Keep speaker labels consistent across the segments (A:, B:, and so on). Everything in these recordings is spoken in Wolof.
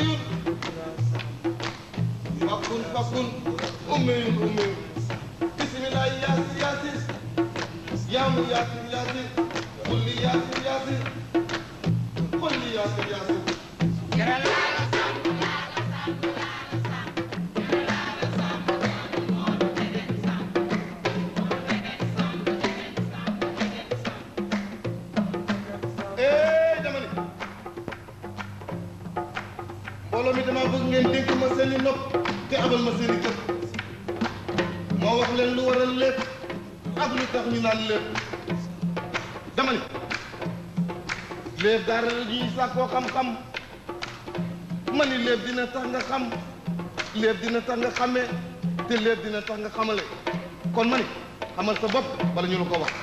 A: Aliyu fakun ummi bismillah yasir yam yasir kulli yasir kulli yasir mbooloo mi dama bëgg ngeen dénk ma seeni nopp te abal ma seeni kër moo wax leen lu waral lépp ak lu tax ñu naan lépp dama ni lépp dara la ñuy sàkkoo xam-xam ma ni lépp dina tax nga xam lépp dina tax nga xamee te lépp dina tax nga xamale kon ma ni xamal sa bopp bala ñu la ko wax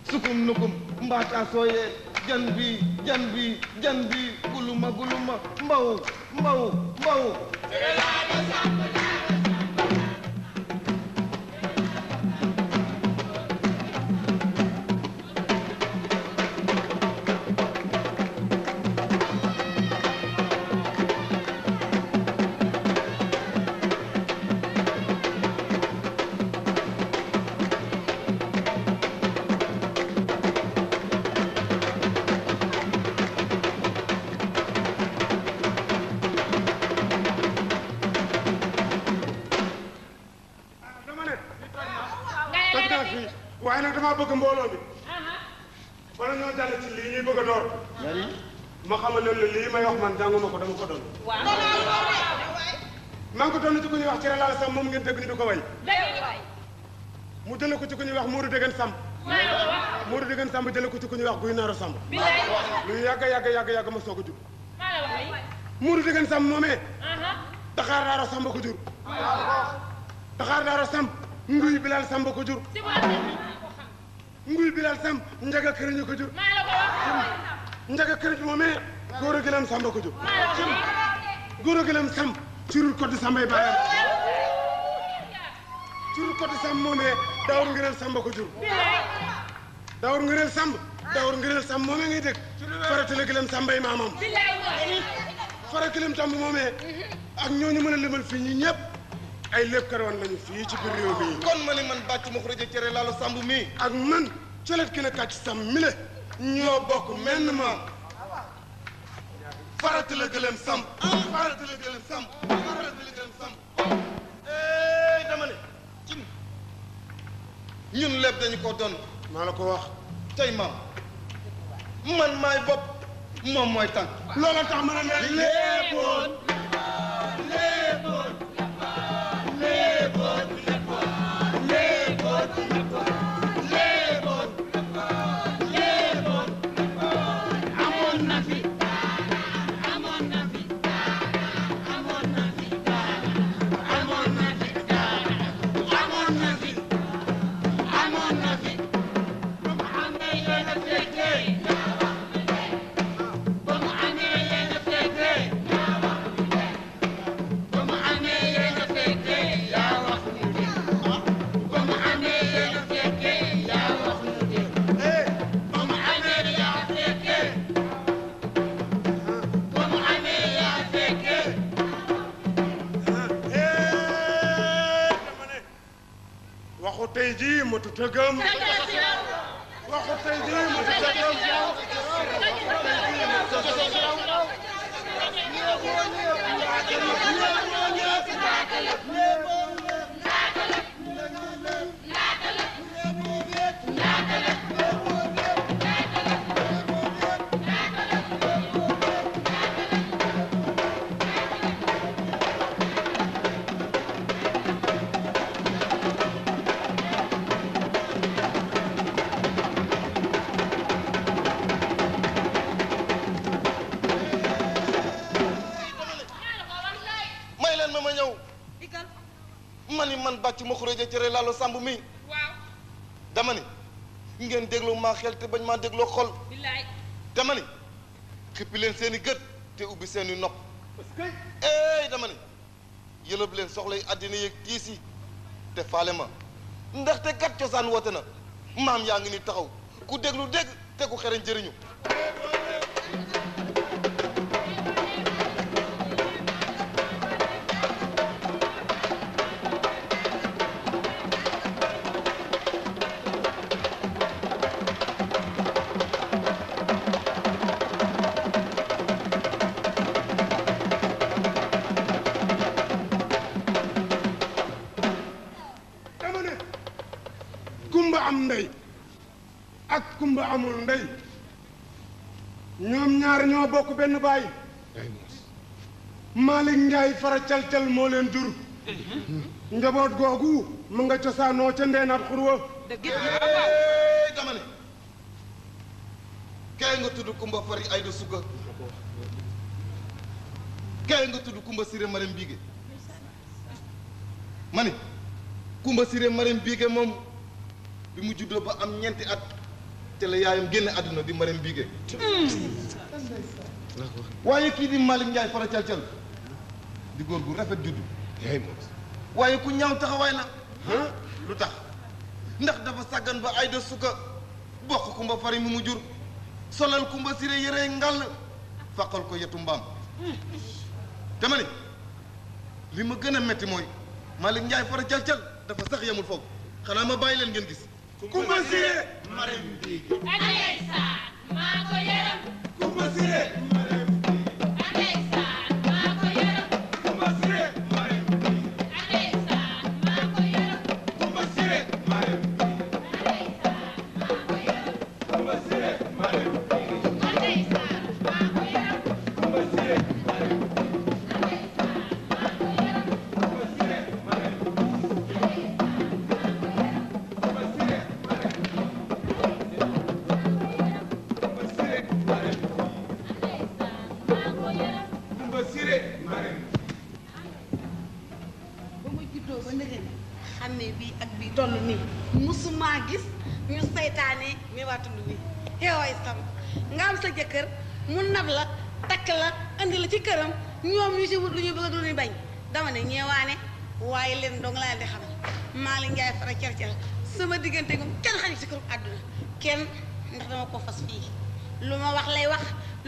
A: sukum nukum mbaataa sooyee jan bi guluma mbaw
B: waaye nag damaa bëgg mbooloo mi wala ñoo jàll ci lii ñuy bëgg a door ma xamal leen ne lii may wax man jànguma ko dama ko doon maa ngi ko doon ci ku ñuy wax cere laal sam moom ngeen dégg ñu di ko way mu jële ko ci ku ñuy wax Modou Degen Samb Modou Degen Samb jële ko ci ku ñuy wax Guy Naaro Samb lu yàgg ma soog a jur Modou Degen Samb moomee Daxaar Daaro Samb ko jur Daxaar Daaro Samb Nguy Bilal Samb ko jur Nguy Bilal Samb Njaga Këriñ ko jur Njaga Këriñ moomee Góor a Gëlëm Samb ko jur Góor a Gëlëm Samb curul Koddi Sambay baayam curul Koddi Samb moomee Daawur Ngireel Samb ko jur Daawur Ngireel Samb moomee ngay dégg farata la Gëlëm Sambay maamam fara Gëlëm Samb moomee ak ñooñu mën a limal fii ñi ñëpp ay lépp karoon lañu fii ci biir réew mi
A: kon ma ni man bàcc ma xurëje cere laalo Samb mii
B: ak man colet ki na kàcc Samb mi le ñoo bokk menn maam
A: farata la Gëlëm Samb farata la Gëlëm Samb dama ne ñun lépp dañu ko doon
B: maa la ko wax
A: tey maam man maay bopp moom mooy tànk
B: loola tax ma ne léeboon waxu tey jii motu tëggam waxu tey jii motu tëggam
A: man bàcc ma xurëje cere laalo Samb mi dama ni ngeen dégloo maa xel te bañ maa dégloo xol dama ni xippi leen seen i gët te ubbi seen i nopp dama ni yëlëb leen soxlay àddina yeeg tiis yi te faale ma ndaxte kat cosaan woote na maam yaa ngi ni taxaw ku déglu dégg te ku xereñ jëriñu
B: am ndey ak kumba amul ndey ñoom ñaar ñoo bokk benn baay Malick Ndiaye fara cal-cal moo leen jur njaboot googu mu nga cosaanoo ca ndeenaat xurwa
A: dama ne kay nga tudd Kumba Fari Ayda Suka kay nga tudd Kumba Siré Marème Bigué ma ne Kumba Siré Marème Bigué moom bi mu juddoo ba am ñeenti at te la yaayam génn àdduna di Marème Bigué waaye kii di Malick Ndiaye fara cal-cal di góor gu rafet juddu waaye ku ñaaw taxawaay la lu tax ndax dafa sàggan ba Ayda Suka bokk Kumba Fari mu jur solal Kumba Siré yére ngàll faqal ko yetu mbaam dama ne li ma gën a metti mooy Malick Ndiaye fara cal-cal dafa sax yemul foofu xanaa ma bàyyi leen ngeen gis
B: Kumba Siré
A: Marème Bigué
C: Ndeysaan maa ko yaram
B: Kumba Siré
C: ndeysaan maa ko yaram
B: Kumba Siré
C: ndeysaan maa ko yaram
B: Kumba Siré Kumba Siré
C: ndeysaan maa ko yaram
B: Kumba Siré
D: ba ma juddoo ba ndëgën xàmmee bii ak bii toll nii musumaa gis ñu saytaane mi waa tund nii xewaay sam nga am sa jëkkër mu nab la takk la andi la ci këram ñoom ñu si wut lu ñuy bëgg a du ñu bañ dama ne ñeewaane waaye leen dong laa di xamal Malick Ndiaye fara cercer sama diggante moom kenn xañu si kërum àdduna kenn ndax dama ko fas fii lu ma wax lay wax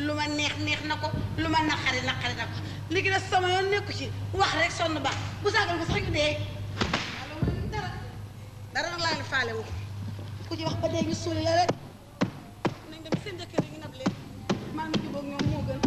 D: lu ma neex neex na ko lu ma naqari naqari na ko léegi nag sama yoon nekku ci wax rek sonn ba bu saagal ko sax ñu dee dara dara nag laa leen faale wu ku ci wax ba dee ñu suuli la rek nañ dem seen jëkkër yi ñu nab leen maa ngi jubóog ñoom moo gën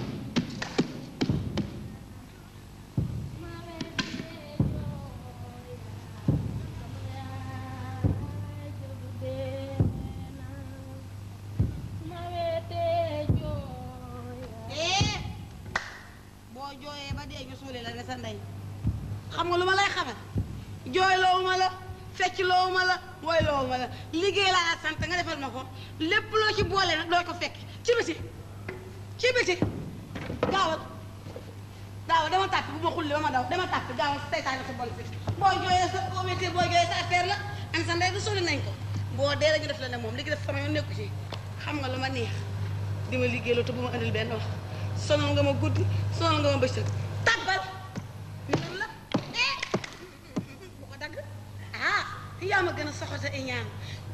D: boo jooyee ba dee ñu suuli la ne sa ndey xam nga lu ma lay xamal jooy loowu ma la fecc loowu ma la wooy loowu ma la liggéey laa la sant nga defal ma ko lépp loo ci boole nag doo ko fekk ci biti gaawal dama tàppi bu ma xulli ba ma daw dama tàppi gaawal seytaane sa bon fi boo jooyee sa boo méttee boo jooyee sa affaire la an sa ndey du suuli nañ ko boo dee la ñu def la ne moom li def sama yoon nekku ci xam nga lu ma neex di ma liggéey loo te bu ma andil benn wax sonal nga ma guddi sonal nga ma bëccëg tàbbal lan la bu ko dagg yaa ma gën a soxota i ñaan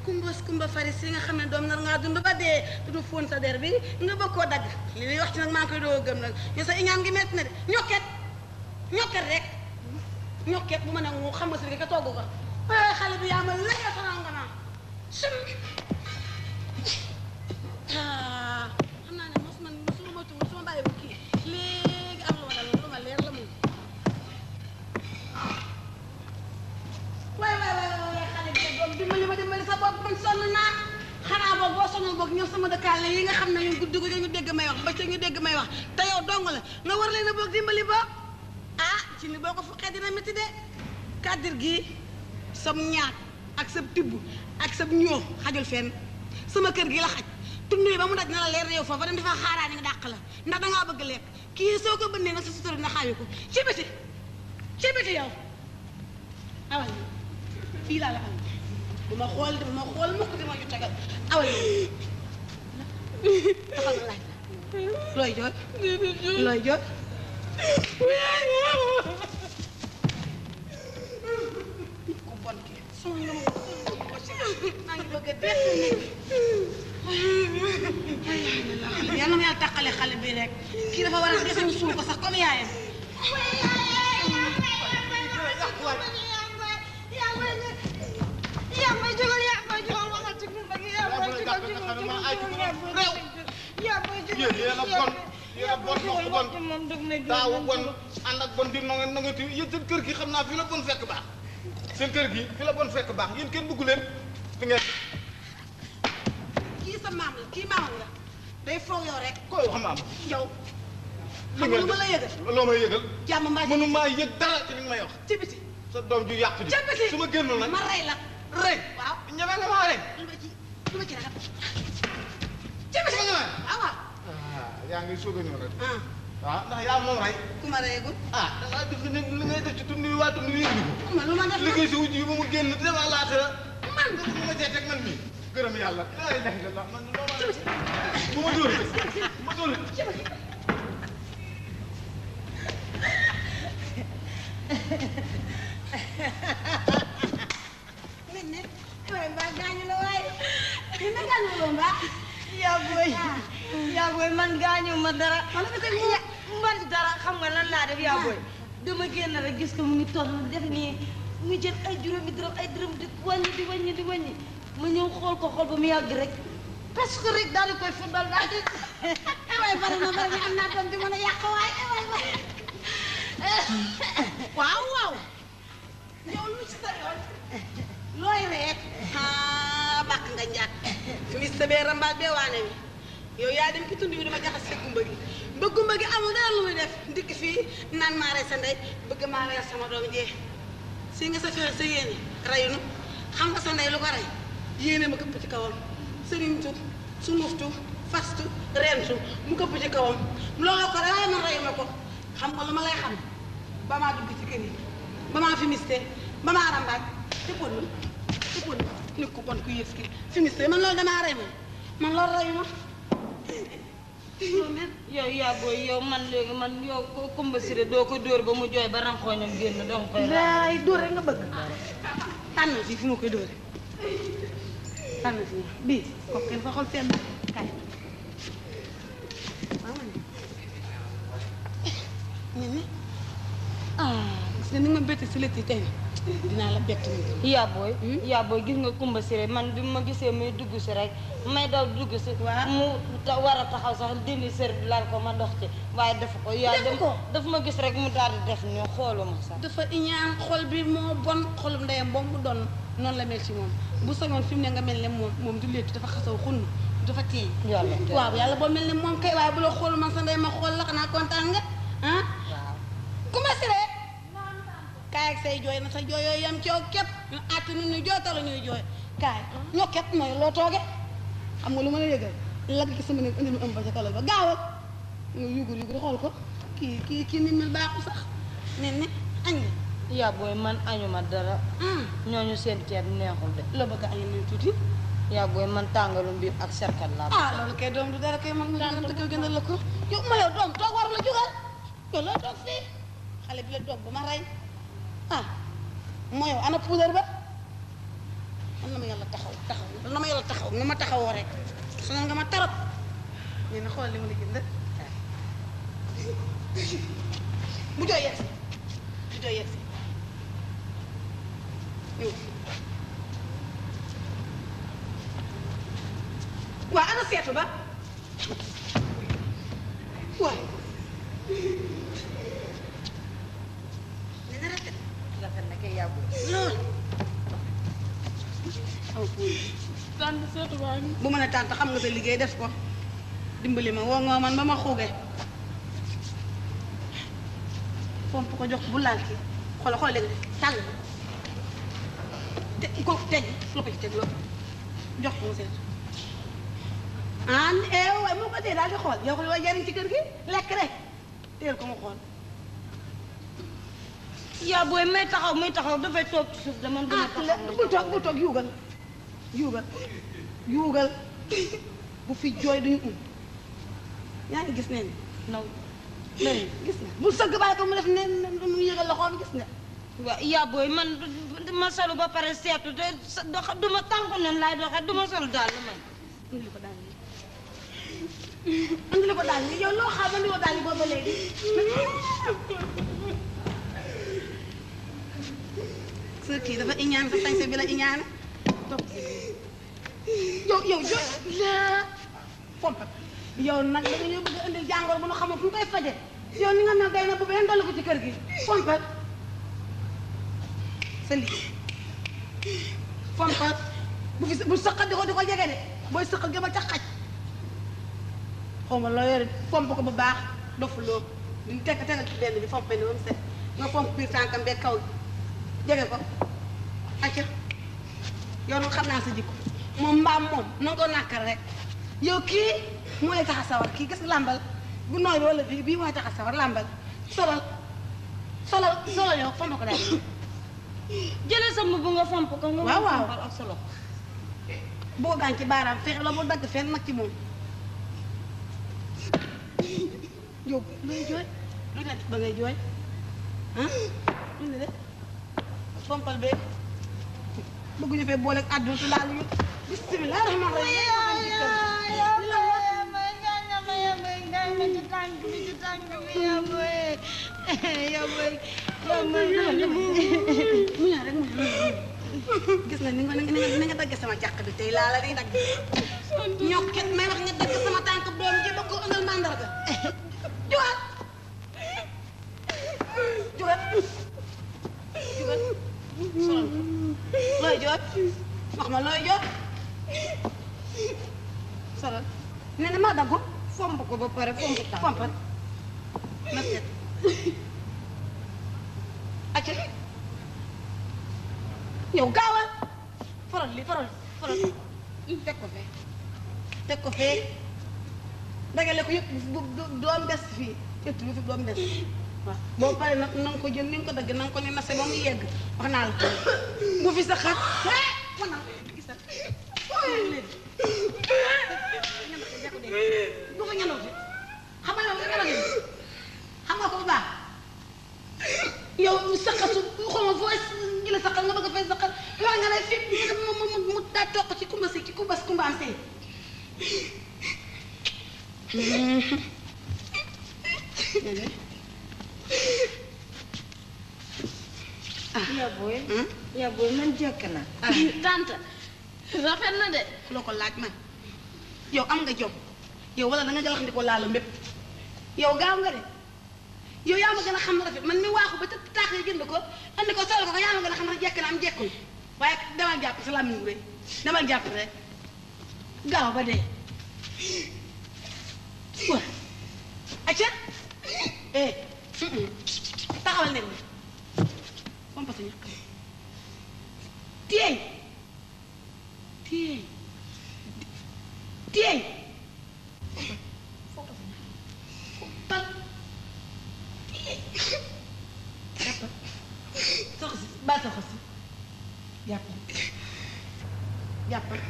D: kumba fari si nga xam ne doom nar ngaa dund ba dee du fóon sa der bi nga bëgg koo dagg li muy wax ci nag maa ngi koy doo gëm nag ñu sa i ñaan gi metti na de ñokket rek ñokket bu ma nag mu xam nga si ka togg ko xale bi yaa ma lëgee sonal nga naa xam naa ne mos man su ma tuur su ma bàyyi bu kii léegi am lu ma dal lu ma leer la moom waay xale bi doom dimbali sa bopp man sonn naa xanaa boog boo sonnul boog ñoom sama dëkkaale yi nga xam ne ñun guddi ñu dégg may wax bëccëg ñu dégg may wax te yow dong la nga war leen a boog dimbali boog ci li boo ko fuqee dina métti de kàddir gii sam ñaat ak sa tibb ak sa ñoo xajul fenn sama kër gi la xaj tund yi ba mu daj na la leer na yow foofu dem dafa xaaraani nga dàq la ndax dangaa bëgg lekk kii soo ko bënnee nag sa sutura na xaawi ko ci biti yow awal fii laa la am bu ma xool mukk di ma ju tegal awal taxal ma laaj looy jooy ku bon kii suma nga maa ngi bëgg a dee yal na ma yàlla tàqale xale bi rek kii dafa war a dese ñu suul ko sax comme yaayam
A: daaw bon ànd ak bon di na nga ti yéen seen kër gi xam naa fi la bon fekk baax seen kër gi fi la bon fekk baax yéen kenn bëggu leen fi ngeen
D: maam la kii maamam la day foog yow rek
A: koy wax maam
D: yow xam nga lu ma la yëgal
A: loo may yëgal
D: jàmm mbaa
A: mënu maa yëg dara ci li nga may wax
D: ci biti
A: sa doom ju yàqu ji
D: ca biti
A: su ma génnoon nag
D: ma rey la
A: rey
D: waaw
A: ñeme nga maa rey
D: lu ma ci ragal ci biti waaw waaw
A: yaa ngi soog a ñëw rek
D: ah
A: waaw ndax yaa moom rey
D: ku ma reyagul
A: ah dangaa def ne li ngay def ci tund yi waa tund yi yëg ko
D: ma lu ma def
A: liggéey si wujj yi ba mu génn dama laata
D: man
A: mu ma cee teg man mii gërëm yàlla la ilaha illallah man loo ma bu ma dóoree bu ma dóoree
D: men ne waaye mbaa gaañu la waaye ni na gaañu la mbaa
E: yaa booy man gaañu ma dara
D: wala nga teg
E: man dara xam nga lan laa def yaa booy dama génn rek gis ko mu ngi toog def nii mu jël ay juróomi dërëm ay dërëm di wàññi ma ñëw xool ko xool ba mu yàgg rek parce que rek daal di koy football daal di
D: waaye bari na am naa doom di mën a yàq waaye waaye waaw waaw yow lu ci sa yoon looy rek bàq nga njàkk fi mi sa bee rambaal bee waane mi yow yaa dem ci tund bi dama jaxas sa gumba gi ba gumba gi amul dara lu muy def ndikk fii naan maa rey sa ndey bëgg maa rey sama doom jee si nga sa fexe sa yéene reyunu xam nga sa ndey lu ko rey yéene ma këpp ci kawam sëriñtu sunguftu fastu rentu mu këpp ci kawam looloo ko rey waaye man reyu ma ko xam nga lu ma lay xam ba maa dugg ci kër yi ba maa fi miste ba maa rambaaj tëppoon nit ku bon ku yées ki fi miste man loolu damaa rey man loolu reyu ma
E: yow yaa booy yow man léegi man yow ko Kumba Siré doo ko dóor ba mu jooy ba ranxooñam génn dong koy
D: laay dóor rek nga bëgg tànn fii fi ma koy dóore tànn fii bii kooku kenn fa xool seen kay waaw man ne gis nga ni nga ma bett si lëtt yi tey dinaa la bett nii
E: yaa booy gis nga Kumba Siré man bi ma gisee muy dugg si rek may daw dugg si
D: waaw
E: mu war a taxaw sax dindi sër bi laal ko ma dox ci waaye def ko yaa dem daf ma gis rek mu daal di def ni xooluma sax
D: dafa iñaan xol bi moo bon xolum ndeyam boobu mu doon noonu la mel ci moom bu sañoon fi mu ne nga mel ne moom du léttu dafa xasaw xunn dafa teey waaw yàlla boo mel ne moom kay waaye bu la xool man sa ndey ma xool la xanaa kontaan nga ah Kumba Siré kaay ak say jooy na sa jooy yooyu yam coow képp ñu àtt nu ñuy jooy tala ñuy jooy kaay ñoo képp mooy loo tooge xam nga lu ma la yëgal lagg ki sama nekk indi lu ëmb ba ca kalal ba gaawal nga yugur xool ko kii nit mel baaxu sax nen ne añ nga
E: yaa booy man añuma dara ñooñu seen ceeb neexul de
D: la bëgg añu nañ tuuti
E: yaa booy man tàngalu mbir ak serkat laa
D: loolu kay doom du dara kay man nga dem tëggal gënal la ko yow ma yow doom toog war la jógal yow loo toog fii xale bi la doog ba ma rey moo yow ana puudar ba man na ma yàlla taxaw na ma yàlla taxaw nga ma taxawoo rek sonal nga ma tarap nee na xool li ma la jënd bu jooy yegsi ñëw waa ana seetu ba waay dina rafet
E: na kay yaa booy
D: loolu
E: tànn seetu baa ngi
D: bu mën a tànt xam nga sa liggéey def ko dimbali ma woo nga man ba ma xuuge fomp ko jox bu laal kii xool léegi tàll te ko teg lu ko ci teg loo jox ko mu seet waaye moo ko tee daal di xool yow ko loo jariñ ci kër gi lekk rek teel ko mu xool
E: yaa booy may taxaw muy taxaw dafay toog ci suuf dama dina taxaw
D: bul toog yuugal bu fi jooy duñu yaa ngi gis neen
E: naw
D: gis nga bul sëgg bàyyi ko mu def ne mu yëgal loxoom gis nga
E: waaw yaa booy man ma solu ba pare seetu te du ma tànku nen laay doxee du ma solu daal lu may
D: andi la ko daal yow loo xam andi ko daal booba léegi sa kii dafa iñaan sa sañse bi la iñaane topp yow jo pompe yow nag da nga ñëw bëgg a indil jàngoro bu nu xamul fu ñu koy faje yow ni nga mel day na bu benn dolli ko ci kër gi pompe sa lii pompe bu saqat di ko jege de booy sëqal nga ba ca xaj xaw ma loo yore fomp ko bu baax dofuloo di tegal ci benn bi fomp benn ba mu set nga fomp biir tànkam beeg kaw jege ko acca yow nag xam naa sa jikko moom mbaam moom na ko nàkkal rek yow kii mooy tax a sawar kii gis nga làmbal bu nooy bi wala bii mooy tax a sawar làmbal solal yow fomp ko daal
E: jëlee sa mbubb nga fomp ko nga
D: waaw waaw
E: fompal ak sa loxo
D: boo gaañ ci baaraam fexe la bu dagg fenn nag ci moom yow looy jooy lu ne ba ngay jooy ah lu ne de fompal bee bëgguñu fee boole ak àdduna su laal yu bismillah rahmaan gis nga ni nga dagg sama càq bi tey laa la di dagg ñokket may wax nga dagg sama tànk doom ji ba ko ëndal mandarga jugal jugal jugal solal looy joot wax ma looy joot solal nee na maa daggu
E: fomp ko ba pare
D: fompal na set acca yow gaawal faral teg ko fee dagale ko yëpp doom des fii yëpp bi fi doom des waaw boo paree nag na nga ko jël ni nga ko dagg na nga ko ne nase ba mu yegg wax naa la ko bu fi sa xar man naa gisal bu ko ñanoo fi xam nga yow nga ñanoo xam nga ko bu baax yow saqatu xaw ma foo jëlee saqal nga bëgg a fay saqal wax nga ne fi mu daa toq ci kumba si ci kumbaam si
E: yaa booy man jekk na
D: tante rafet na de loo ko laaj man yow am nga jom yow wala da nga jalax ndi ko laala mbépp yow gaaw nga de yow yaa ma gën a xam ne rafet man mi waaxu ba taax yi jënd ko andi ko solo ko yaa ma gën a xam ne jekk na am jekkul waaye demal jàpp sa làmmiñ gu rëy demal jàpp rek gaaw ba dee wa acca taxawal nen bi pompa sa ñàkk tiyeey pal jàppal soxsi baal sa xosi jàppal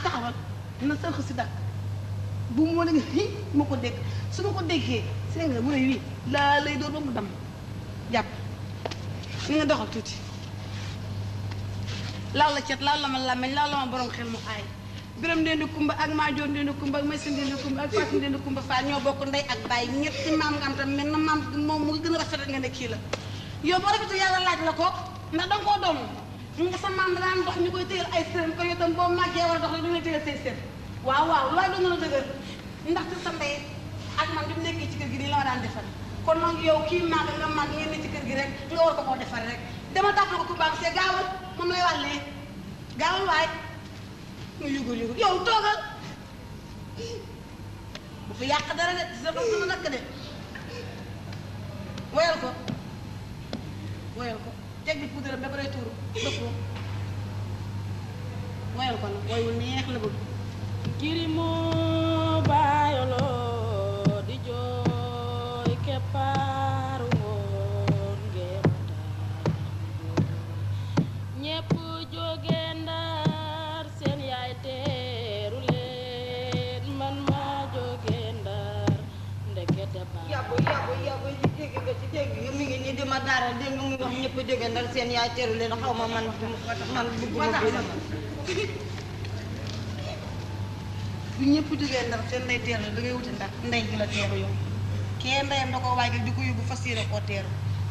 D: taxawal na sa xosi dakk bu mu wane nga ma ko dégg su ma ko déggee seen nga mu ne wii laa lay doon ba mu dam jàpp ni nga doxal tuuti laal la cet laal la ma làmmeñ laal la ma borom xel mu aay biram ndend kumba ak maajoor ndend kumba ak maysa ndend kumba ak faati ndend kumba faat ñoo bokk ndey ak baay ñetti maam nga am tam mel na maam moom mu gën a rafet nga ne kii la yow boo rafetu yàlla laaj la ko ndax danga koo doon nga sa maam daan dox ñu koy téyel ay sërëm ko yow tam boo màggee war a dox la du lay téyel say sër waaw looy doon na la dëgër ndaxte sa ndey ak man bi mu nekkee ci kër gi nii la ma daan defal kon nag yow kii màgg nga màgg ngeen ne ci kër gi rek nga war ko koo defal rek dama tàpp ko kumbaam see gaawal moom lay wàllee gaawal waay nga yugur yow toogal bu fi yàq dara de sa bopp dama nakk de woyal ko teg bi poudre ba pare tuuru dëpp ko woyal ko nag woy wu neex la bëgg
F: Kirimo bayolo di joy keparu ngemata ñepp joge ndar sen yaay teeru leen man ma joge ndar ndekete ba
E: yabo di dégg nga ci dégg yu mi ngi nii di ma dara dégg nga muy wax ñëpp jóge ndar seen yaay teeru leen xaw ma man bëgguma bi
D: bu ñëpp jógee ndar seen ndey teeru la da ngay wuti ndar ndey gi la teeru yow kee ndeyam da ko waajal di ko yóbbu fas yéene koo teeru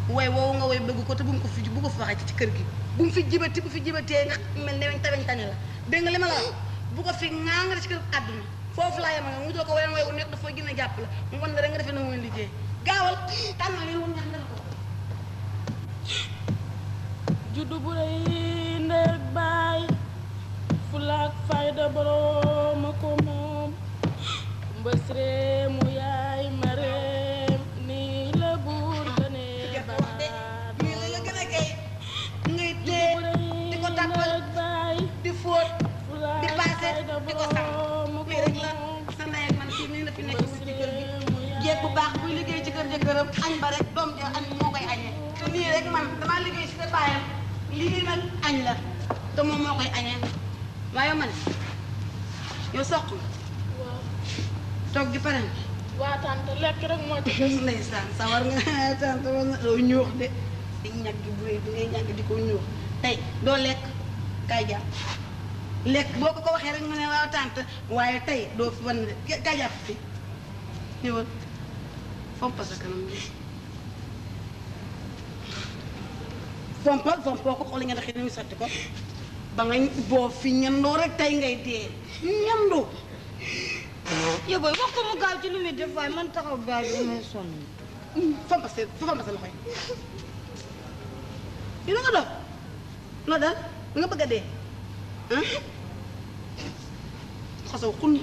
D: way woowu nga way bëgg ko te bu mu ko fi waxee ci kër gi bu mu fi jibatee nga mel ne weñ taweñ tane la dégg nga li ma la wax bu ko fi ngaa nga ci kër àdduna foofu laa yema nga mu doo ko wayen way wu nekk dafa gën a jàpp la mu wan la rek nga defee na mooy liggéey gaawal tànnal yi woon ñax ndal ko
F: juddu bu rëy ndey baay fulaak fayda borom ko moom mbësre mu yaay mareem nii la buur gëne baat
D: nii la gën a gay ngay tee di ko tàppal di fóot di paase di ko sang lii rek la sa ndey ak man fii nii la fi nekk ci kër gi jeeg bu baax buy liggéey ci kër jëkkëram añ ba rek doom ja añ moo koy añee te nii rek man damaa liggéey ci kër baayam lii nag añ la te moom moo koy añee waaye man yow soq toog di pare
F: waa tante lekk rek moo ci des
D: ndeysaan sawar nga tante war na doo ñuux de di ñàkk bu rëy bi ngay ñàkk di ko ñuux tey doo lekk kaay jàpp lekk boo ko waxee rek mu ne waaw tante waaye tey doo fi wan de kaay jàpp fi ñëwal fompa sa kanam bi fompoo ko xool nga ndax ni mu sotti ko ba nga boo fi ñandoo rek tey ngay dee ñandoo
E: yow booy wax ko mu gaaw ci lu muy def waaye man taxaw baay bi damay sonn.
D: fompa sa loxo yi lu nga dof loo dal nga bëgg a dee ah xosaw xun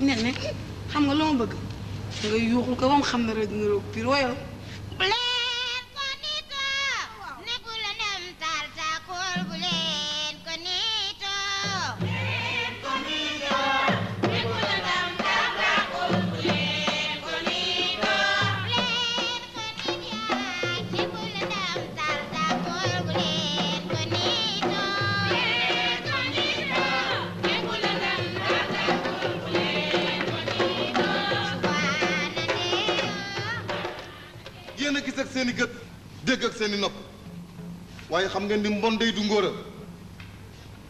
D: nen ne xam nga loo ma bëgg nga yuuxul ko ba mu xam ne rek dina roog pire woyal
C: buleen ko niito ne bu la nem taal taakool buleen ko niito buleen ko niito ne bu la nem taal taakool buleen ko niito buleen ko nit yaay ne bu la nem taal taakool buleen ko niito buleen ko niito ne bu la nem taal taakool buleen ko niito
A: yéen a gis ak seen i gët dégg ak seen i nopp waaye xam ngeen ni mbon day du ngóora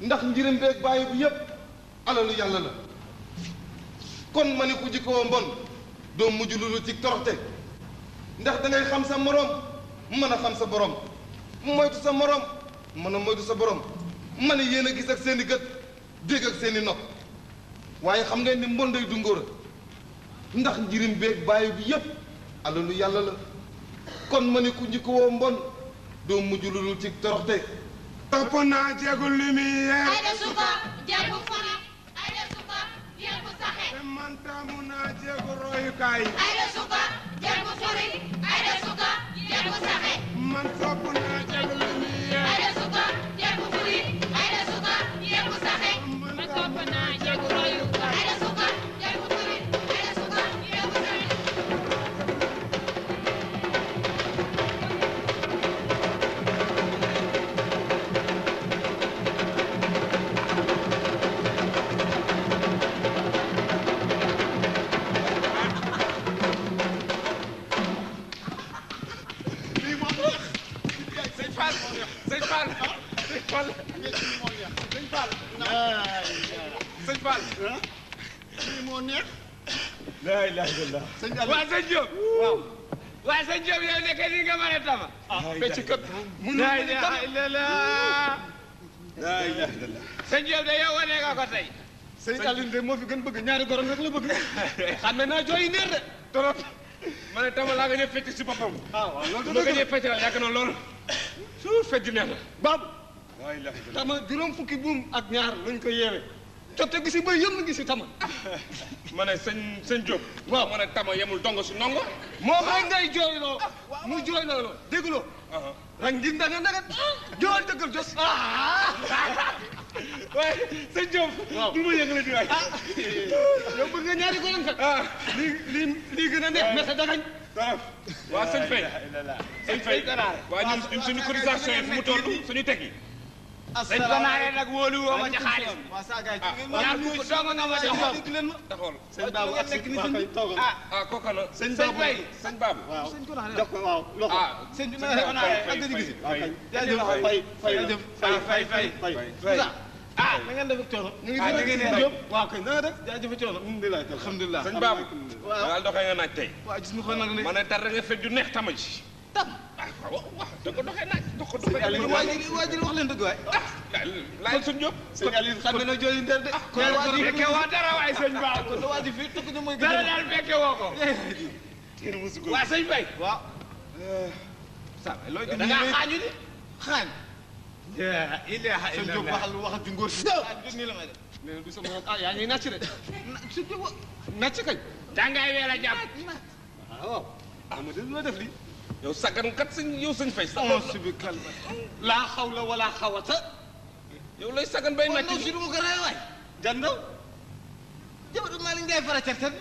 A: ndax njirim beeg bàyyi bu yépp alalu yàlla la kon ma ni ku jikkoo mbon doo mujj lu ci toroxte ndax da ngay xam sa moroom mën a xam sa borom moytu sa moroom mën a moytu sa borom ma ne yéen a gis ak seen i gët dégg ak seen i nopp waaye xam ngeen ni mbon day du ngóora ndax njirim beeg bàyyi bu yépp alalu yàlla la kon ma ni ku jikkoo mbon doo mujj lu ci toroxte
B: topp naa jéegu lumière
C: ay da suka jéegu fone ay da suka jéegu saxe
B: te man taamu naa jéegu royukaay
C: ay da suka jéegu fori ay da suka jéegu saxe
B: man sopp naa jéegu lumière
C: ay da suka jéegu fori ay da suka jéegu saxe man sopp naa jéegu royu ay da suka jéegu fori ay da suka jéegu saxe
G: sëñ Fall lii moo neex la ilaha illallah sëñ Aliou
H: waa sëñ Diop
G: waaw
H: waa sëñ Diop yow nekk ni nga mën a tama
G: fecc kat
H: la ilaha illallah
G: la ilaha illallah
H: sëñ Diop de yow wane nga ko tey
G: sëñ Aliou de moo fi gën bëgg ñaari gorom rek la bëgg
H: xam ne naa jooy neer de trop ma ne tama laa nga ñëw fecc si boppam
G: waaw loolu
H: ma nga ñëw fecc la yàgg na loolu suuf fecc neex na
G: baabu tama juróom fukki buum ak ñaar lañ ko yeewe cotte gi si bay yëpp ngi si tama
H: ma ne sëñ Diop waaw ma ne tama yemul dongo su ndongo
G: moom rek ngay jooyloo mu jooyloo dégguloo rek ngir ndaga ndaga jooy dëggal jos
H: waaye sëñ Diop
G: waaw
H: bul ma yëngale di waay
G: yow bëgg nga ñaari gorom kat lii gën a neex mese dagañ
H: waa sëñ Faye sëñ Faye waa ñun suñu cotisation yi fu mu toll suñu teg yi dañ ko naaree nag wóolu woo ma ci xaalis
G: waa saa gaay
H: ñaar fukk dong nga ma joxoon
G: leen ma
H: taxawal
G: sëñ Babou ak sëñ Babou toogal
H: kooka la
G: sëñ
H: sëñ
G: Babou
H: Faye sëñ Babou
G: waaw jox ko waaw loxo
H: sëñ
G: bi ma ne naa ak nga gis jaajëf fay na ngeen def ak coono ñu ngi fi Diop waaw kay na nga def jaajëf coono alhamdulilah
H: sëñ Babou daal doxee nga naaj tey
G: waaw gis nga ko nag ne
H: ma ne tar nga fekk ju neex tama ji
G: tam
H: waaw da ko doxee naaj dox ko
G: sëñ Aliou waa ji wax leen dëgg waay
H: laaj suñu Diop
G: sëñ Aliou xam nga na jooy ndeer de
H: fekke woo dara waay sëñ Babou
G: kon waa ji fii tukk ñu mooy
H: dara daal fekke woo ko waa sëñ Faye
G: waaw
H: da ngaa xaañu di
G: xaañ la ilaha
A: sëñ Diop waxal ci ngóor si nii la may def
G: mais du sama yaa ngi nàcc de nàcc kañ tàngaay weer a jàpp waaw ama de la def li
H: yow saggan kat sëñ yow sëñ Faye
G: on bi kalma laa xawla wala xawata
H: yow lay saggan bay nàcc
A: si du ma ko rey waay
G: jandaw
A: jabar Malick Ndiaye fara certan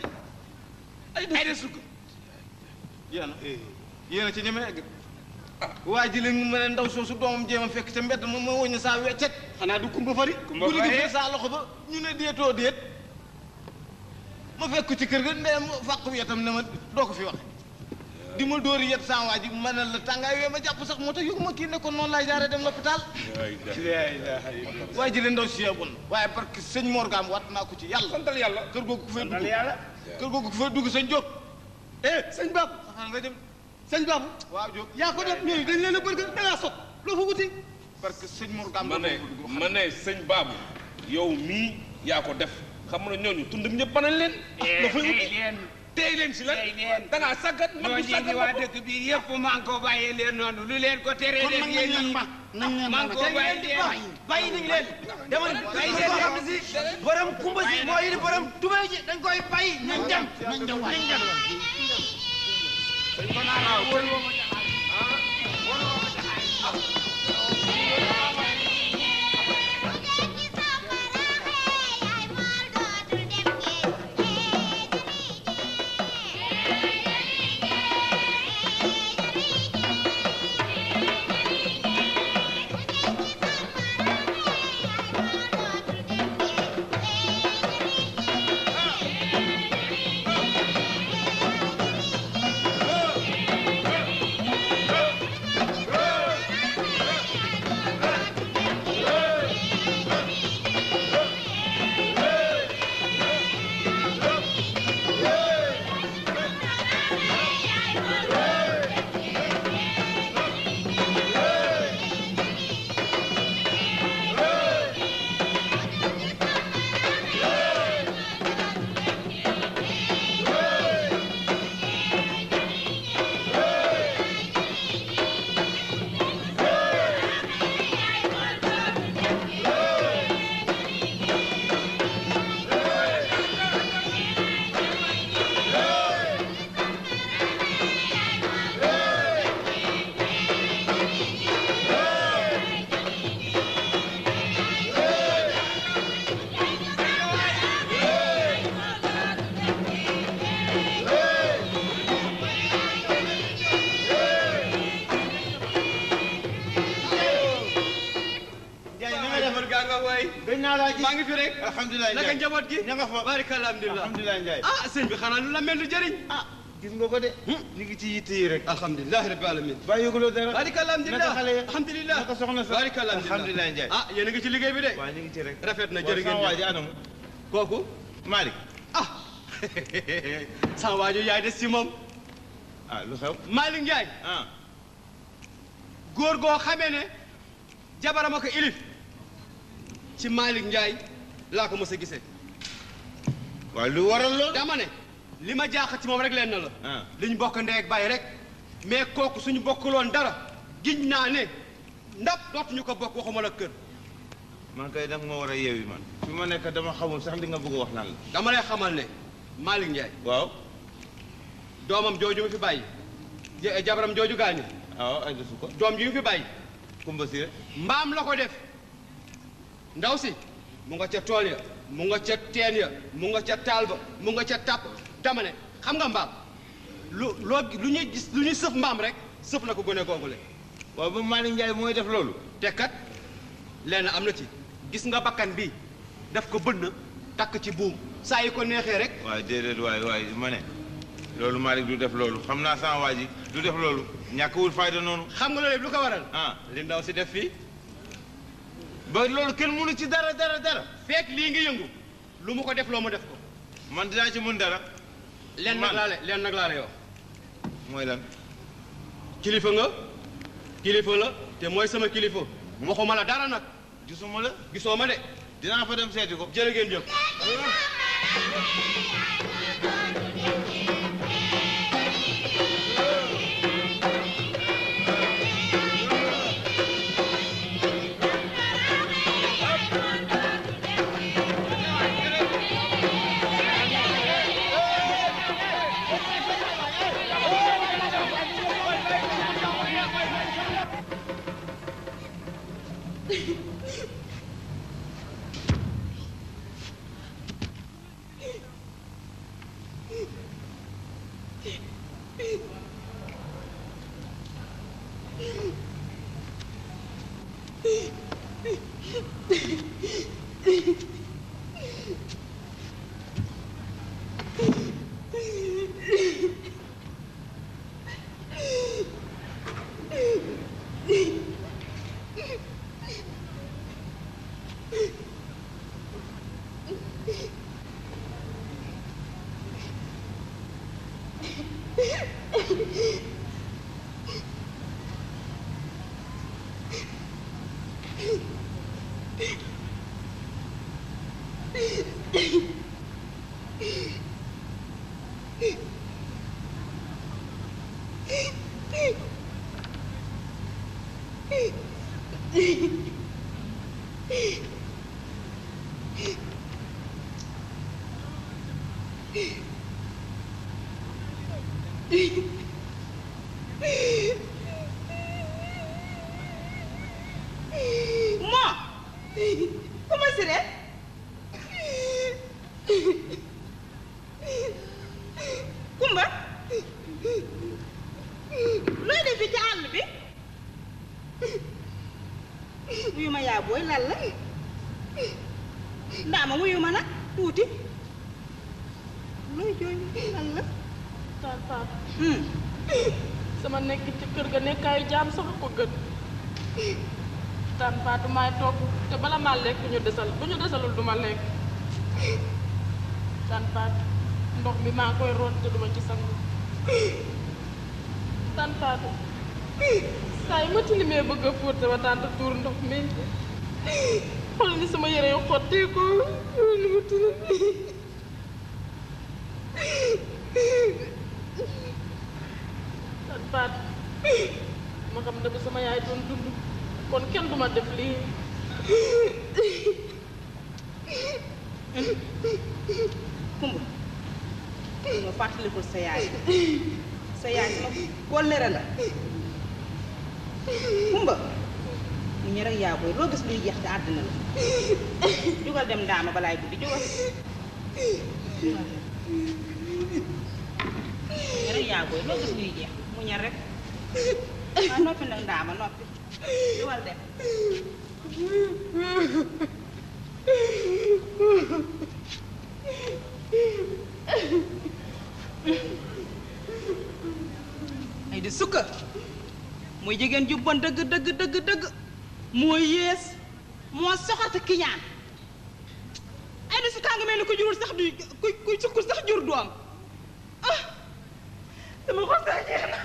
G: ay de sukk
A: yéen a ci ñeme egg waa ji la mu mën a ndaw soosu doomam jéem a fekk ca mbedd ma wëññi saa weccet
G: xanaa du kumba fari
A: bu liggéey saa loxo ba ñu ne déetoo déet ma fekk ko ci kër ga ndeyam fàq wetam ne ma doo ko fi wax di ma dóori yet saa waa ji ma ne la tàngaay wee ma jàpp sax moo tax yëgu ma kii ne ko noonu laay jaaree dem l'hôpital waaye ji leen ndaw si bon waaye parce que sëñ Morgam wat naa ko ci yàlla
H: santal yàlla
A: kër googu ku fay dugg kër googu ku fay dugg sëñ Diop
G: sëñ Babou
A: saxal nga dem
G: sëñ Babou
A: waaw Diop
G: yaa ko def ñooñu dañ leen a bëgg da ngaa sot loo fa wuti
A: parce que sëñ Morgam
H: ma ne sëñ Babou yow mii yaa ko def xam na ñooñu tundum ñëpp banañ leen la fay wuti tey leen si la da ngaa saggat man du saggat
G: waa dëkk bi yëpp maa ngi ko bàyyee leen noonu lu leen ko teree def yéen ñi maa ngi ko bàyyee
I: bàyyi nañ leen dama bàyyi leen xam ne si borom kumba si mooy di borom tubay ji dañ koy bàyyi nañ dem nañ dem
G: maa ngi fi rek
A: alhamdulilah
G: naka njaboot gi
A: ña nga fa
G: barikalla alhamdulilah
A: alhamdulilah Ndiaye
G: ah sëñ bi xanaa lu la mel lu jëriñ
A: gis nga ko de ñu ngi ci yitte yi rek
G: alhamdulilah rabbil alamin
A: bàyyi yëguloo dara
G: barikalla alhamdulilah
A: naka xale yi
G: alhamdulilah
A: naka soxna sa
G: barikalla
A: alhamdulilah Ndiaye
G: ah yéen a ngi ci liggéey bi de
A: waaw ñu ngi ci rek
G: rafet na jërë ngeen
A: waa ji anam
G: kooku
A: Malick
G: ah sama waaju yaay des ci moom
A: lu xew
G: Malick Ndiaye góor goo xamee ne jabarama ko ilif ci Malick Ndiaye laa ko mos a gisee
A: waaw lu waral lool
G: dama ne li ma jaaxal ci moom rek leen na la li ñu bokk ndey ak bàyyi rek mais kooku suñu bokkuloon dara giñ naa ne ndab dootuñu ko bokk waxuma la kër
A: man kay danga ma war a yeewi man fi ma nekk dama xamul sax li nga bëgg a wax lan la
G: dama lay xamal ne Malick Ndiaye
A: waaw
G: doomam jooju mu fi bàyyi jabaram jooju gaañu
A: waaw ay desu ko
G: doom ji mu fi bàyyi
A: kumba si rek
G: mbaam la ko def ndaw si mu nga ca tool ya mu nga ca teen ya mu nga ca taal ba mu nga ca tàpp dama ne xam nga mbaam lu ñuy gis lu ñuy sëf mbaam rek sëf na ko gone googule
A: waaw ba Malick Ndiaye mooy def loolu
G: te kat lenn am na ci gis nga bakkan bi daf ko bënn takk ci buum saa yi ko neexee rek
A: waaye déedéet waaye ma ne loolu Malick du def loolu xam naa sama waa ji du def loolu ñàkkawul fayda noonu
G: xam nga loolu lu ko waral li ndaw si def fii
A: ba loolu kenn mënu ci dara
G: fekk lii ngi yëngu lu mu ko def loo mu def ko
A: man dinaa ci mën dara
G: leen nag laa lay wax
A: mooy lan
G: kilifa la te mooy sama kilifa waxuma la dara nag
A: gisuma la
G: gisoo ma de
A: dinaa fa dem seeti ko
G: jërë ngeen jëf
F: sama nekk ci kër ga nekkaayu jaam sax ko gën tan Faatu maay toog te bala maa lekk ñu desal bu ñu desalul duma lekk tan Faatu ndox bi maa koy root te duma ci sangu tan Faatu saa yi ma tilimee bëgg a fóot sama tante tuur ndox mi xool ni sama yére yu xottee ko ni ma tilimee tan Faatu ma xam ne bu sama yaay doon dund kon kenn duma def lii
J: Kumba nga fàttalikul sa yaay sama kóllëre la Kumba mu ñu rek yaa booy loo gis luy jeex te àddina la jugal dem ndaama balaay guddi jugal ñu rek yaa booy loo gis luy jeex mu ñar rek waa noppi nag ndaama noppi jugal dem ay di sukka mooy jigéen ju bon dëgg moo yées moo soxata kiñaan ay di sukkaa nga mel ni ku jurul sax du ku sukkul sax jur doom ah dama ko sax jeex na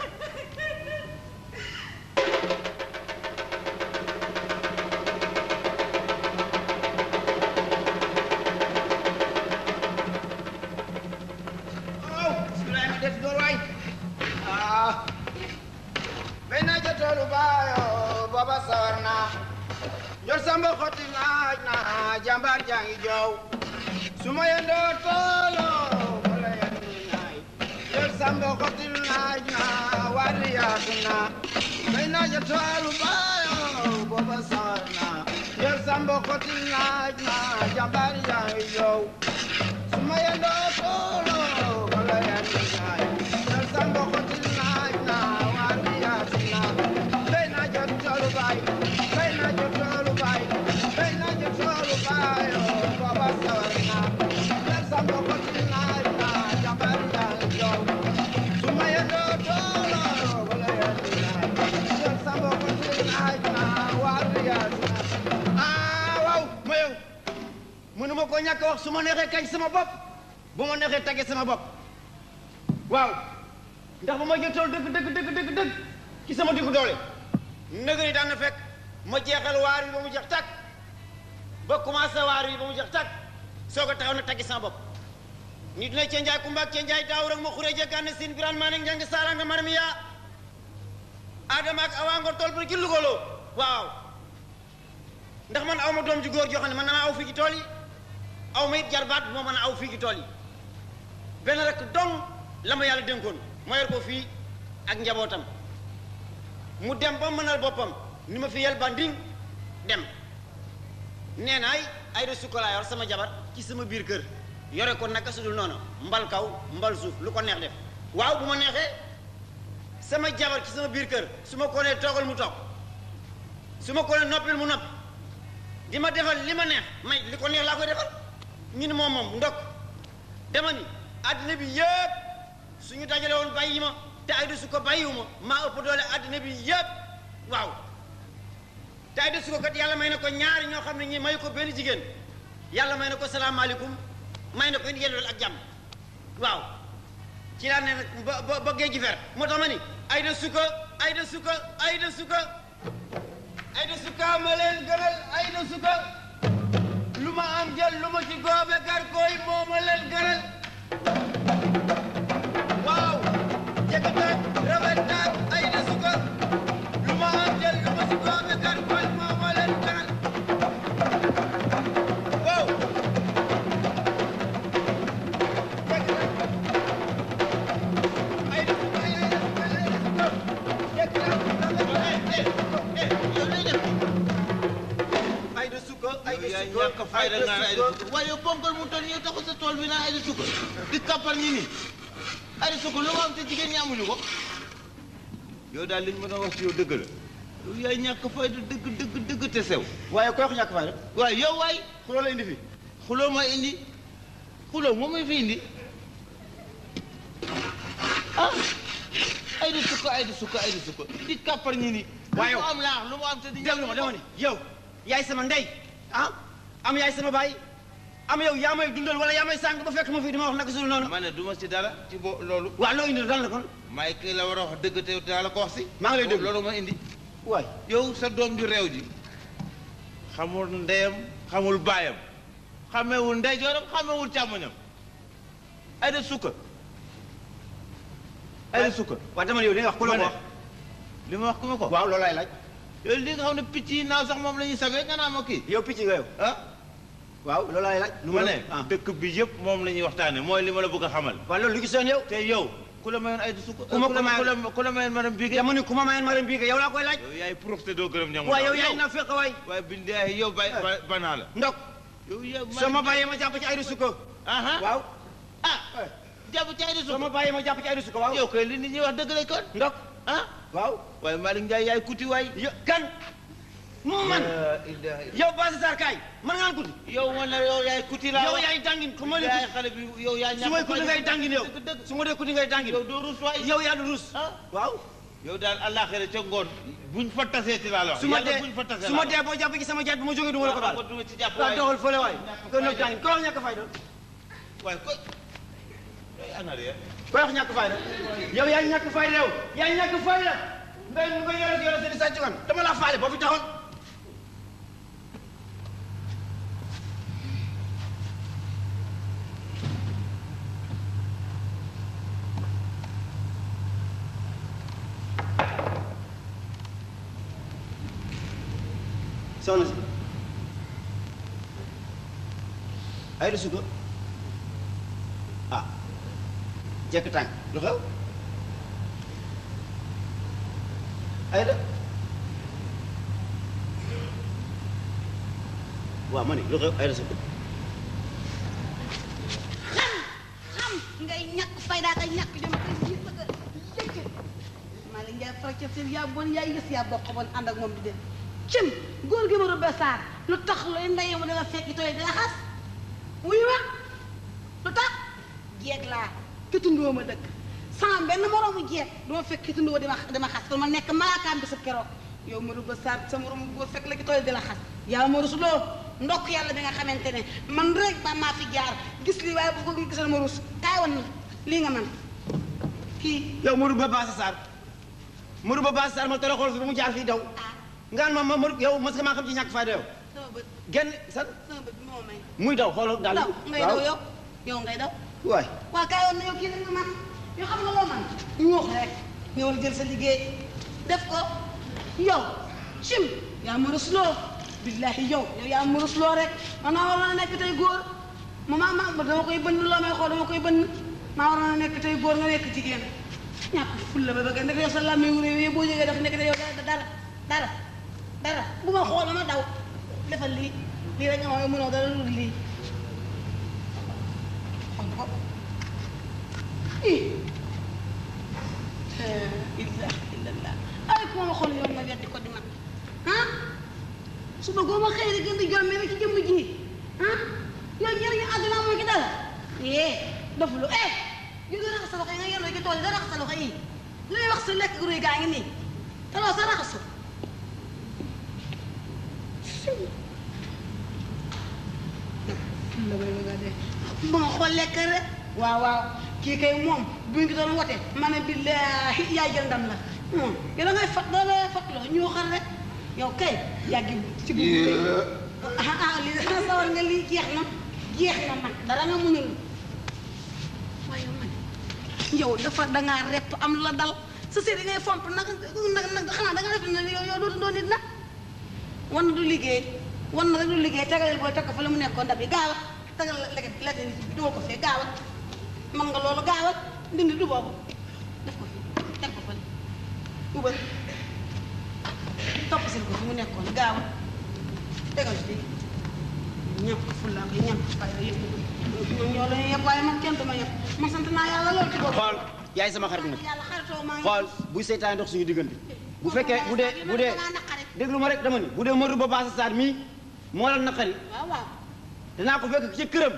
I: baba sawarna jor samba xoti naaj na jambar jangi jow suma yendo tolo wala yendo naaj jor samba xoti naaj na wali yatuna may naaj tolo bayo baba sawarna jor samba xoti naaj na jambar jangi jow suma yendo tolo wala yendo naaj jor samba xoti naaj na wali yatuna mënuma ko ñàkk wax su ma neexee kañ sama bopp bu ma neexee tagge sama bopp waaw ndax bu ma jëtool dëgg ci sama diggu doole nëgëri daan na fekk ma jeexal waar yi ba mu jeex tàkk ba commencé waar yi ba mu jeex tàkk soog a taxaw na taggi sama bopp nit dina cee njaay kumba ak cee njaay daaw rek ma xuree jeggaane siin biraan maa ne njàng saaranga marmiya adama ak awaangoor tool bu ne ci lugoloo waaw ndax man aw ma doom ji góor joo xam ne man naa aw fii ci tool yi aw ma it jarbaat bu ma mën a aw fii ci tool yi benn rek dong la ma yàlla dénkoon ma yor ko fii ak njabootam mu dem ba mënal boppam ni ma fi yel ba nding dem nee na ay de sukkalaa yor sama jabar ci sama biir kër yore ko naka sudul noonu mbal kaw mbal suuf lu ko neex def waaw bu ma neexee sama jabar ci sama biir kër su ma ko nee toogal mu toog su ma ko nee noppil mu nopp di ma defal li ma neex may li ko neex laa koy defal ñu ne moom ndok dama ni addina bi yëpp suñu dajale woon bàyyi ma te Aïda Souka bàyyiwu ma maa ëpp doole addina bi yëpp waaw te Aïda Souka kat yàlla may na ko ñaari ñoo xam ne ñi mayu ko benn jigéen yàlla may na ko salaamaaleykum may na ko indi yéen ak jàmm waaw ci laa ne nag ba géej gi fer moo tax ma ni Aïda Souka Aïda Souka Aïda Souka Aïda Souka ma leen gënal Aïda Souka lu ma am jël lu ma ci góobe gar koy moo ma leen gënal waaw jëkk taag rafet taag Aïda Souka lu ma am jël lu ma ci góobe gar koy moo ma leen gënal waaw
K: ñàkk fayda nga Aïda Souka waaye yow ponkal mu toll yow taxu sa tool bi naan Aïda Souka di kappal ñi nii Aïda Souka lu ma am te jigéen ñi amuñu ko yow daal li ñu mën a wax ci yow dëgg la yow yaay ñàkk fayda dëgg te sew
I: waaye koy wax ñàkk fayda
K: waaye yow waay
I: xuloo la indi fi
K: xuloo ma indi xuloo moom may fi indi ah Aïda Souka di kappal ñi nii
I: waaye
K: lu mu am laax lu mu am te di
I: déglu ma dama ni yow yaay sama ndey ah am yaay sama baay am yow yaa may dundal wala yaa may sànq ba fekk ma fi di ma wax naka suñu noonu.
K: ma ne du ma ci dara ci loolu.
I: waaw loo indi dan la kon.
K: maay kii la war a wax dëgg te daa la ko wax si.
I: maa ngi lay déglu
K: loolu ma indi.
I: waay
K: yow sa doom ju réew ji xamul ndeyam xamul baayam xamewul ndeyjooram xamewul càmmoñam Aïda Souka.
I: waaw dama yow li nga wax ku la ko wax.
K: li ma wax ku ma ko.
I: waaw loolu laay laaj.
K: yow li nga xam ne picc yi naaw sax moom la ñuy sabee nga naa ma kii.
I: yow picc nga yow.
K: ah.
I: waaw loolu laay laaj.
K: lu ma ne dëkk bi yëpp moom la ñuy waxtaane mooy li ma la bëgg a xamal.
I: waaw loolu lu gisoon yow.
K: te yow ku la mayoon Aïda Souka.
I: ku
K: la mayoon madame Bigué.
I: dama ni ku ma mayoon madame Bigué yow laa koy laaj.
K: yow yaay prof te doo gërëm ñamu.
I: waaw yow yaay na fekk waay.
K: waaye bindee yow banaa la.
I: ndok.
K: yow yow
I: soo ma bàyyee ma jàpp ci Aïda Souka. waaw.
K: jàpp ci Aïda Souka.
I: soo ma bàyyee ma jàpp ci Aïda Souka waaw.
K: yow kay li nit ñi wax dëgg la kon.
I: ndok. waaw.
K: waaye Malick Ndiaye yaay kuti waay.
I: kan. man yow Basi Sarr kaay man ngaan kuti.
K: yow man la yow yaay kuti laa
I: yow yaay dangin ku ma
K: yaay xale bi yow yaa ñàkk
I: su may kuti ngay dangin yow su ma dee kuti ngay dangin.
K: yow doo rus waay.
I: yow yaa du rus. waaw.
K: yow daal àllaaxira ca ngoon buñ fa tasee ci laa la wax.
I: su ma dee boo jàpp ci sama jaat bi ma jógee du ma la ko baal. waaw doxal fële waay. ko nëb dangin ko wax ñàkk fayda.
K: waaye ko en arrière.
I: ko wax ñàkk fayda. yow yaa ñàkk fayda yow. yaa ñàkk fayda. ngay nu koy yore di sàcc kan dama laa faale boo fi taxoon. soxna si Aïda Souka jekk tànk lu xew Aïda waaw ma ni lu xew Aïda Souka
D: xam ngay ñàkk fayda ak ñàkk jom koy yi bëgg a dëkk Malick Ndiaye fracture yaa bon yaa yës yaa bokk bon ànd ak moom di dem cim góor gi ma rëbbe saar lu tax looy ndeyee mu dala fekk tooy dala xas wuyu ma lu tax jeeg laa kitundoo ma dëkk sama benn moroomu jeeg duma fekk kitundoo dama xas kon ma nekk malaakaam bi sa keroog yow ma rëbbe saar sa moroomu góor fekk la ki tooy dala xas yaa ma rusuloo ndokk yàlla bi nga xamante ne man rek ba maa fi jaar gis lii waaye bu ko gisal ma rus kaay wan lii nga man kii
I: yow Modou Ba Bassa Sarr ma toroxool fi ba mu jaar fii daw ngaan ma yow mas nga maa xam ci ñàkk fayda yow
D: sama bët
I: genn san
D: sama bët moo may
I: muy daw xoolal daal
D: daw ngay daw yow ngay daw
I: waay
D: waa kaay woon na yow kii la nga man yoo xam nga loo man ñuux rek ñëwal jël sa liggéey def ko yow cim yaa ma rusloo billahi yow yaa ma rusloo rek man maa waroon a nekk tey góor ma dama koy bënn loo may xool dama koy bënn maa waroon a nekk tey góor nga nekk jigéen ñàkk fulla ba bëgg ndek yow sa làmmiñ wu réew boo jógee daf nekk yow dara bu ma xool ma daw defal lii rek nga ma yow mënoo dara lu lii xool ko suba goo ma xëy rek gën di jomme rek ci jëmm ji ah yow njëriñu àdduna mooy ki dara dofu lu yu nga raxas sa loxo yi nga yendoo ci tool yi da raxas sa loxo yi li may wax sa lekk gu réy gaa ngi nii te loolu sa raxasu la may bëgg a dee ba nga xool lekk rek waaw kii kay moom bu ngi doon wote ma ne billaahi yaay jël ndam la yow da ngay fat da ngay fatloo ñoo xam rek yow kay yàggi ci bu lii dana sawar nga lii jeex na man dara nga mënul waaye man yow dafa dangaa repp am lu la dal sa séeri ngay fomp nag xanaa da nga def ne yow doo nit nag wan na du liggéey tegaleel booy teg ko fa la mu nekkoon ndab yi gaaw a tegal la dugal ko fee gaaw a man nga loolu gaaw a dindi du boobu def ko fi teg ko fa ubal topp si ko fi mu nekkoon gaaw a tegal fii ñëpp fulla ko ñëpp fayda yëpp ñoom ñoo la yëpp waaye man kenn du ma yëpp man sant naa yàlla loolu ci boobu
I: xool yaay sama xarit nag
D: yàlla xaritoo maa ngi
I: xool buy seytaane dox suñu diggante bu fekkee bu dee déglu ma rek dama ni bu dee Modou Ba Baassa Sarr mii moo la naqari
D: waaw
I: danaa ko fekk ci këram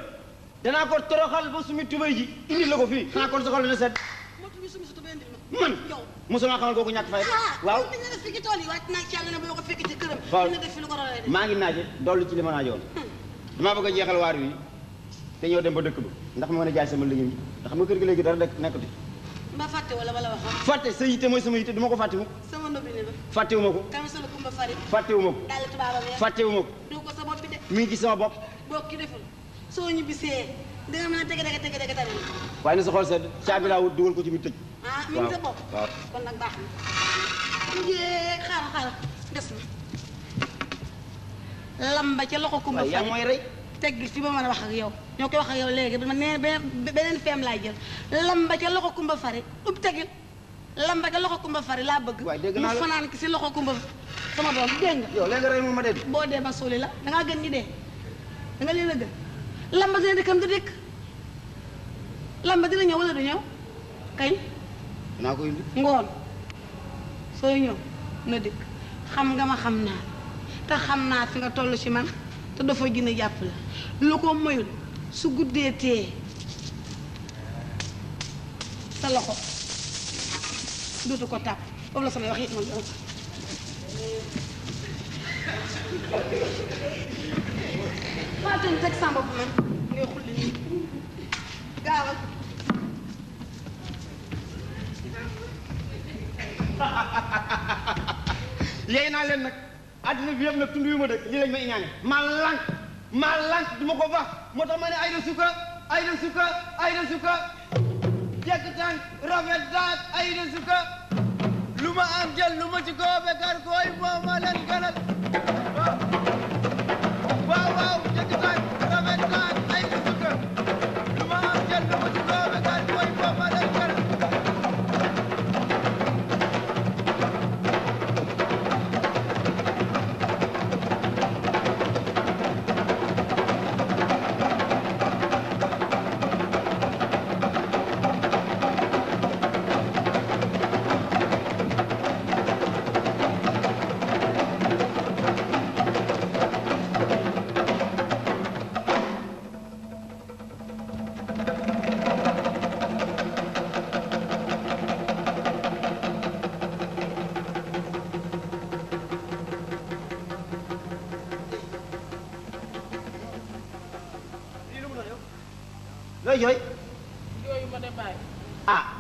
I: danaa ko toroxal ba sumi tubay ji indi la ko fii xanaa kon sa xol na set man mosuma xamal kooku ñàkk fay waaw
D: dina def fi ci tool yi waaye naa ci yàlla ne bu la ko fekk ci këram
I: xool
D: dina def fi lu ko rolee de
I: maa ngi naaje dollu ci li ma naajoon damaa bëgg a jeexal waar wi te ñëw dem ba dëkk ba ndax ma mën a jaay sama liggéey ndax ma kër gi léegi dara nekkati
D: ma fàtte wala bala wax
I: fàtte sa yitte mooy sama yitte du ma ko fàtte mu
D: sama ndobi ne ba
I: fàttewuma ko
D: kam solo kumba fari
I: fàttewuma ko
D: daal tubaabam ya
I: fàttewuma ko
D: du ko sa bopp bi de
I: mi ngi ci sama bopp
D: boo ki deful soo ñibbisee da nga mën a tege tane
I: waaye na sa xol sedd caabi laa wut dugal ko ci biir tëj
D: mi ngi sa bopp
I: waaw
D: kon nag baax na yee xaaral des na lamba ca loxo kumba fari
I: yaa mooy rey
D: tegg fi ba mën a wax ak yow ñoo koy wax ak yow léegi dama nee beneen feem laay jël lamba ca loxo kumba fari ub tegil lamba ca loxo kumba fari laa bëgg mu fanaan ki si loxo kumba sama doom dégg nga
I: yow léegi nga rey mu ma dee
D: boo dee ma suuli la dangaa gën ñi dee danga leen a gën lamba dina dikkam di dikk lamba dina ñëw wala du ñëw kañ
I: naa ko indi
D: ngoon sooy ñëw na dikk xam nga ma xam naa te xam naa fi nga toll ci man te dafa gën a jàpp la lu ko moyul su guddee tee sa loxo dootu ko tàpp foofu la samay wax yëpp moom waa ten teg sama bopp man ngay xulli nii gaawal
I: léegi naa leen nag àddina bi yëpp nag tund yu ma dëkk lii lañ ma iñaane ma lànk du ma ko baax moo tax ma ne Aïda Souka jekk tànk rafet daat Aïda Souka lu ma am jël lu ma ci góobe kar koy moo ma leen gënal waaw jekk tànk rafet daat Aïda Souka lu ma am jël lu ma ci góobe kar koy moo ma leen gënal looy jooy
F: jooyu ma de bàyyi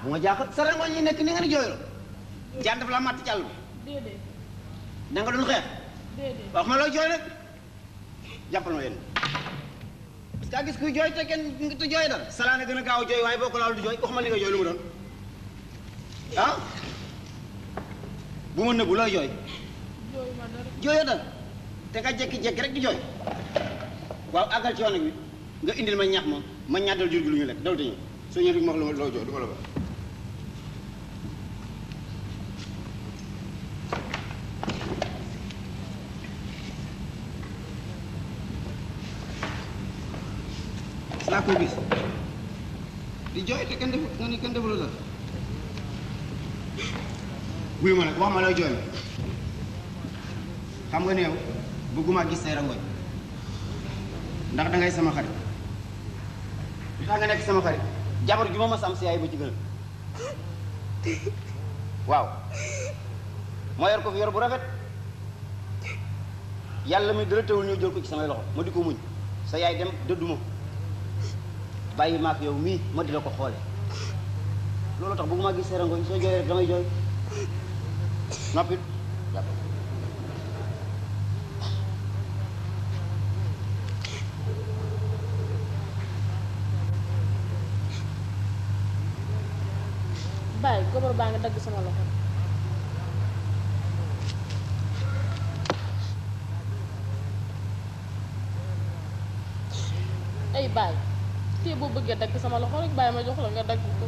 I: bu ma jaaxal sa rangoñ yi nekk ni nga ni jooyloo jaan dafa la màtt ci àll bi
F: déedéet
I: da nga doon xeex
F: déedéet
I: wax ma looy jooy rek jàppal ma leen parce que a gis kuy jooy te kenn te jooy dal salaana gën a gaaw jooy waaye boo ko laal du jooy wax ma li nga jooy lu mu doon bu ma nëbbu looy jooy
F: jooyu ma dara
I: jooyoo dal te nga jekki-jekki rek di jooy waaw àggal ci yoon bi nga indil ma ñax ma ñaddal jur gi lu ñu lekk daw te ñëw soo ñëwee ma wax la loo jooy du ma la ba laa ko gis di jooy te kenn defu nga ni kenn defu la dara wuyu ma nag wax ma lay jooy xam nga neew bëgguma gis say rangoñ ndax dangay sama xarit li tax nga nekk sama xarit jabar ju ma mas am si yaay ba ci gën waaw ma yor ko fi yor bu rafet yàlla mi dara teewul ñëw jël ko ci samay loxo ma di ko muñ sa yaay dem dëdduma bàyyi maak yow mii ma di la ko xoole loolu tax bëgguma gis say rangoñ soo jooyee rek damay jooy noppit
F: Baay gobar baa nga dagg sama loxo ay baay te boo bëggee dagg sama loxo rek baay ma jox la nga dagg ko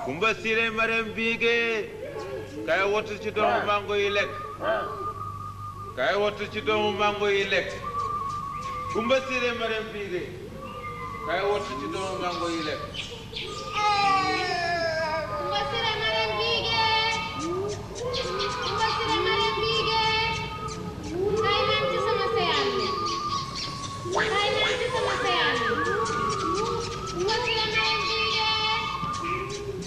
K: Kumba Siré Marème Bigué kay wattu ci doomu mango yi lekk kay wattu ci doomu mango yi lekk Kumba Siré Marème Bigué kay wattu ci doomu mango yi lekk
C: Kumba Siré Marème Bigué Kumba Siré Marème Bigué kay naan ci sama seyaan bi kay naan ci sama seyaan bi Kumba Siré Marème Bigué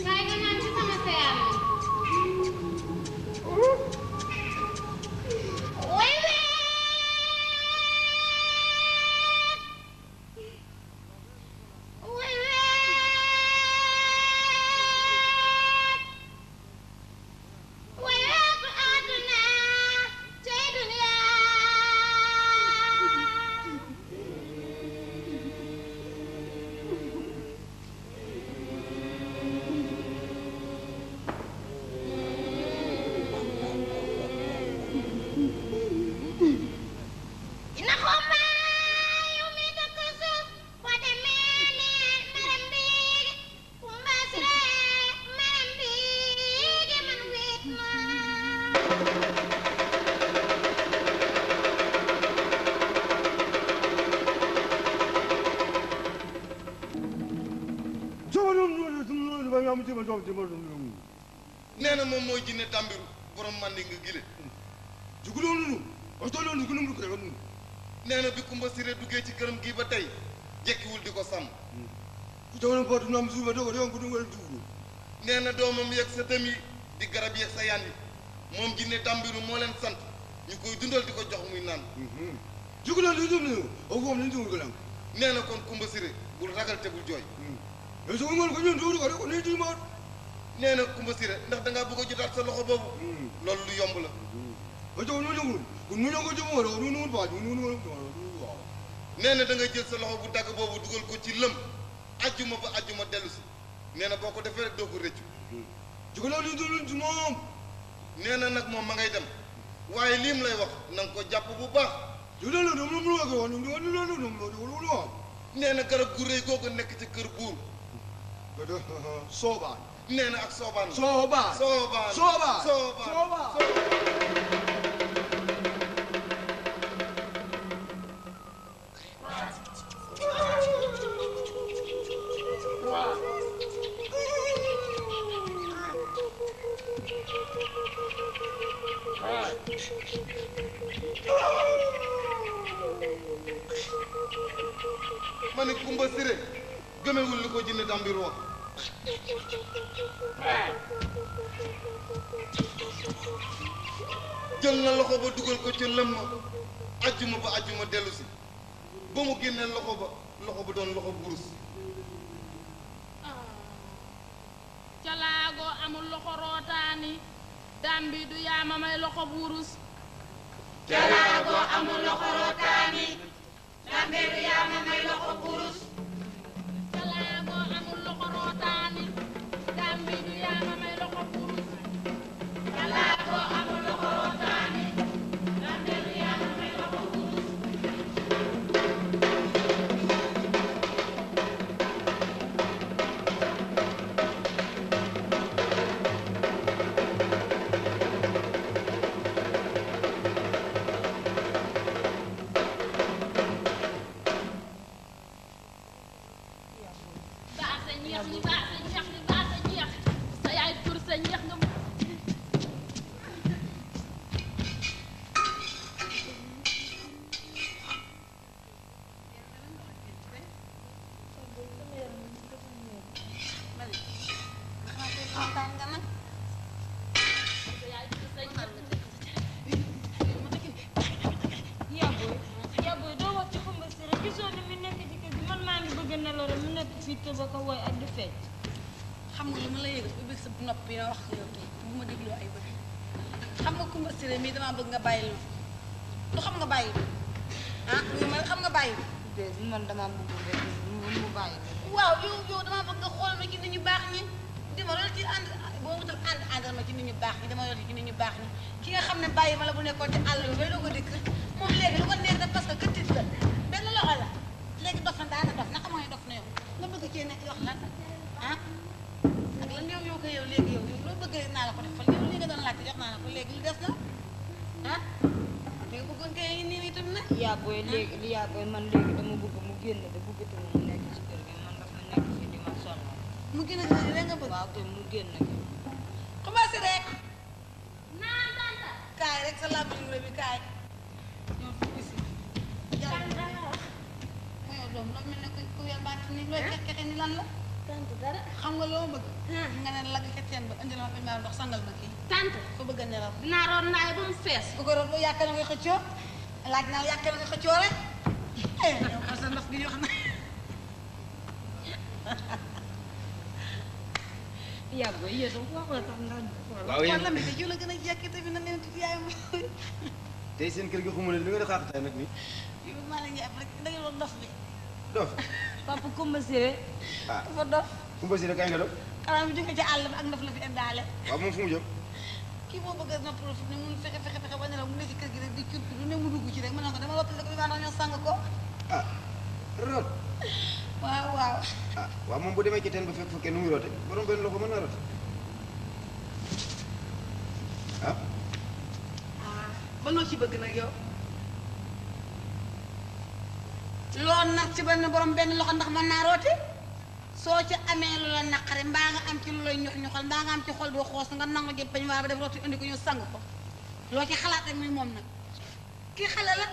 C: kay nga naan ci sama seyaan bi Way
A: nee na moom mooy jinne Tambiru borom mandi nga gile. nee na bi Kumba Siré duggee ci këram gii ba tey jekkiwul di ko sàmm. nee na doomam yeeg sa dëm yi di garab yeeg sa yànd yi moom jinne Tambiru moo leen sant ñu koy dundal di ko jox muy naan. nee na kon Kumba Siré bul ragal te bul jooy. nee na Kumba Siré ndax dangaa bëgg a jotaat sa loxo boobu. loolu lu yomb la. nee na da nga jël sa loxo bu dagg boobu dugal ko ci lëm ajjuma ba ajjuma dellu si nee na boo ko defee rek doo ko rëccu. nee na nag moom ma ngay dem waaye lim lay wax na nga ko jàpp bu baax. nee na garab gu rëy googu nekk ci kër buur.
B: soobaan.
A: nee na ak soobaan.
B: soobaan.
A: soobaan.
B: soobaan.
A: soobaan. ma ne Kumba Siré gëmewul li ko jinne Tambiru wax. jël na loxo ba dugal ko ca lëm ma ajjuma ba ajjuma dellu si ba mu génnee loxo ba doon loxo burus.
F: calaago amul loxo rootaani dambi du yaama may loxo burus.
C: calaago amul loxo rootaani dambi du yaama may loxo burus.
F: calaago amul loxo rootaani dambi du yaama may loxo burus.
C: calaago amul loxo rootaani dambi du yaama may loxo burus.
D: xam nga lu ma la yëgal ubbi sa nopp yi wax yow tey bu ma dégloo ay bët xam nga Kumba Siré mii damaa bëgg nga bàyyi lu xam nga bàyyi ah man xam nga bàyyi
E: man damaa bëgg rek mu bàyyi
D: waaw yow damaa bëgg nga xool ma ci nit ñu baax ñi dima loolu ci ànd boo wutal àndal ma ci nit ñu baax ñi dama loolu ci nit ñu baax ñi ki nga xam ne bàyyi ma la bu nekkoon ci àll bi bay doo ko dikk moom léegi lu ko neex def parce que këttit la benn loxo la léegi dof na daana dof naka mooy dof na yow nga bëgg cee nekk wax lan ah ak lan yow ko yow léegi yow loo bëgg naa la ko defal yow li nga doon laajte jox naa la ko léegi li des na ah li nga bëggoon kay ngi nii itam na
E: yaa booy léegi li yaa booy man léegi dama bëgg mu génn de bëggatu mu nekk ci kër gi man dafa nekk fii di ma sonn
D: mu génn ci la nga bëgg
E: waaw te mu génn gi
D: commencé rek naan tanta kaay rek sa làmb yu bi kaay ñoo fi bisi jàll mooy doom loo mel ne ku yel baat ni looy kexe ni lan la
C: tante dara
D: xam nga loo bëgg nga ne lagg ca teen ba indi la ma bañ ndox sangal ma kii
F: tante
D: ko bëgg a nelaw
F: dinaa roon naay ba mu fees.
D: bu ko roon boo yàkkee na nga xëccoo laaj naa yàkkee na nga xëccoo rek yow parce que ndox bi ñu wax na
E: yaa booy yéen a wax la tax ndax
I: waaw yéen
D: wala mi de jiw la gën a jekki te bi na leen tuuti yaay ma
I: tey seen kër gi xamul li nga di xaax tey nag nii
D: yow maa la ngi rek da ngeen wax dof bi
I: dof
E: papa Kumba Siré
I: ah
D: dafa dof
I: Kumba Siré kañ nga dof
D: xanaa mu jóge ci àll bi ak ndof la fi indaale
I: waaw moom fu mu jëm
D: kii moo bëgg a noppalu fi ne mun fexe ba ne la mu ne ci kër gi rek di cur lu ne mu dugg ci rek mën na ko dama loppal ko bi baa ñoo sang ko
I: ah root
D: waaw waaw
I: ah waaw moom bu demee ci teen ba fekk fa kenn muy roote borom benn loxo mën na roote ah
D: ba loo ci bëgg nag yow loo nag ci benn borom benn loxo ndax mën naa roote soo ci amee lu la naqare mbaa nga am ci lu lay ñox ñoxal mbaa nga am ci xol boo xoos nga nangu jëm peñ waa ba def rooti indi ko ñu sang ko loo ci xalaat rek muy moom nag kii xale la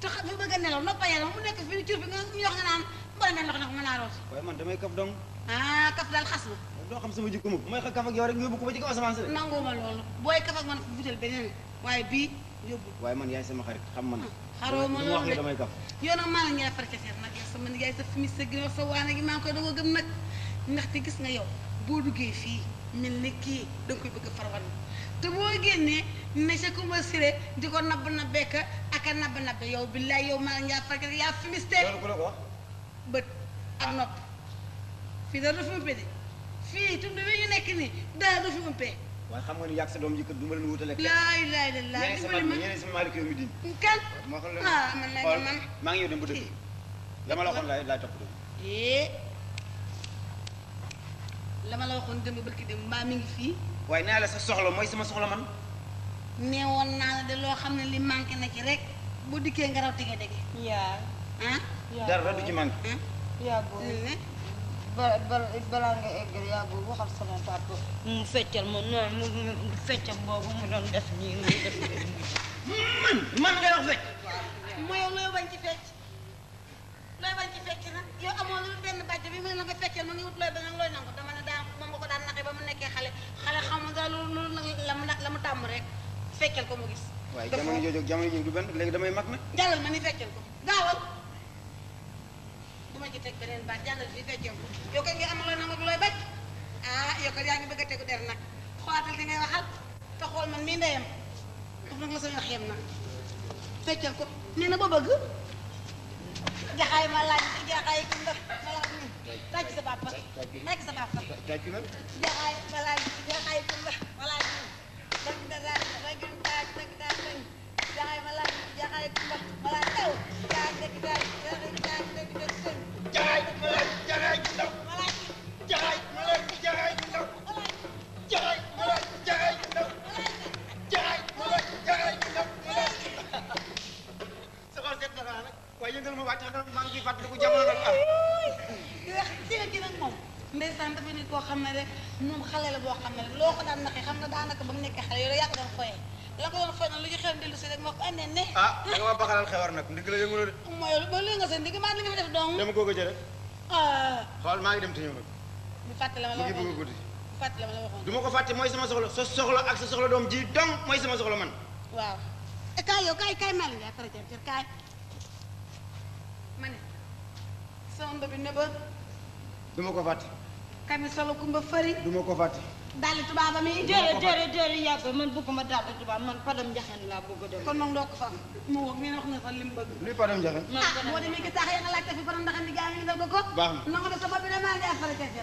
D: te xam nga bëgg a nelaw noppa yàlla mu nekk fii cur bi nga ñu wax nga naan mbala mel ndox nag mën naa rooti
I: waaye man damay kaf dong
D: ah kaf daal xas na
I: doo xam sama jikko mukk may kaf ak yow rek nga yóbbu ko ba ci kaw asamaan si de
D: nanguma loolu booy kaf ak man butel beneen waaye bii yóbbu
I: waaye man yaay sama xarit xam man
D: xaroo ma
I: lu wax
D: loolu
I: ne
D: de
I: damay kaf
D: yow nag maa la ñuy far ca seet nag yow sama yaay sa fimis sa gi wax sa waane gi maa ngi koy doog a gëm nag ndaxte gis nga yow boo duggee fii mel ni kii da nga koy bëgg a farwal te boo génnee ne sa Kumba Siré di ko nabb nabbeek ak a nabb nabbe yow billaay yow maa la ñuy far ca yaa fimis te
I: loolu ku la ko wax
D: bët ak nopp fii dara du fi umpee de fii tund wi ñu nekk nii dara du fi umpee
I: waaye xam nga ni yàgg sa doom ji kër du ma leen wutale
D: laay laay de laay
I: ñeneen sama maalik yow mi din
D: kan
I: moo xam
D: ah man la
I: xool
D: man
I: maa ngi yow dem ba dëkk la ma la waxoon laay topp
D: la ma la waxoon démb barki démb mbaa mi ngi fii
I: waaye naa la sa soxla mooy sama soxla man
D: neewoon naa la de loo xam ne li manqué na ci rek bu dikkee nga raw tige dege
E: yaa
D: ah
I: dara du ci manqué
E: yaa booy balaa nga eggal yaa booy waxal sama papa mu feccal ma noonu mu feccal boobu mu doon def nii muy def
I: man ngay wax fecc
D: mooy yow looy bañ ci fecc looy bañ ci fecc nag yow amoo lu benn bàjj bi mu ne la nga feccal ma ngi wut looy bañ ak looy nangu dama ne daan moom nga ko daan naqe ba mu nekkee xale xamul nga loolu nag la mu tàmm rek feccal ko mu gis
I: waaye jamono jooju jamono jooju du benn léegi damay mag nag
D: jàllal ma ni feccal ko gaawal duma ci teg beneen baat jàllal fi feccal ko yow kat nga am looy nangu ak looy bañ ah yow kat yaa ngi bëgg a tegu der nag xoolaatal di ngay waxal te xool man mii ndeyam daf nag la sa wax yem nag feccal ko nee na ba bëgg jaxaay ma laaj jaxaay ku ndax ma laaj ñun tàcc sa papa tàcc sa papa jaxaay ma laaj jaxaay ku ndax ma laaj ñun dëgg dara dëgg daaj dëgg daaj dëgg jaxaay ma laaj jaxaay ku ndax ma laaj taw jaaj dëgg daaj dëgg daaj dëgg dëgg dëgg
I: jaxaay ma laaj jaxaay ku ndaw
D: ma laaj
I: jaxaay ma laaj jaxaay ku ndaw jaxaay ma laaj jaxaay ku ndaw jaxaay ma laaj jaxaay ku ndaw sa xol seet na xanaa nag waaye yëngal ma wàcc na maa ngi ciy fàttaliku jamono nag am
D: wax ci nag moom ndeysaan dafa nit koo xam ne rek moom xale la boo xam ne rek loo ko daan naxee xam nga daanaka ba mu nekkee xale yow yaa ko doon foyee la ko doon foyee nag lu ci xew dellu si rek moo ko andee ne
I: ah da nga ma baxalal xewar nag ndig la yëngu de
D: mooy ba lu nga sa ndig maa li nga fi def dong
I: dama koo gëj rek
D: ah
I: xool maa ngi dem te ñëw nag
D: bu fàtte la ma la
I: mu ngi
D: waxoon
I: bëgg a guddi
D: bu fàtte la ma la waxoon
I: du ma ko fàtte mooy sama soxla sa soxla ak sa soxla doom ji dong mooy sama soxla man
D: waaw kaay yow kaay maa ngi lay fara jër kaay ma ne sama mba bi ne ba
I: du ma ko fàtte
D: kami solo kumba fari
I: du ma ko fàtte
D: dalli tubaaba mi
E: déedéet yaa booy man bëgguma daal tubaab man padam njaxeen laa bëgg a dem
D: kon moom doo ko fa am mu wax mi ne wax na sax li mu bëgg
I: luy padam jaxen
D: ah boo demee ki taax ya nga laajte fi faram ndax andi gaa ngi dal ko ko
I: baax na
D: nangu def sa bopp bi ne maa ngi affaire kese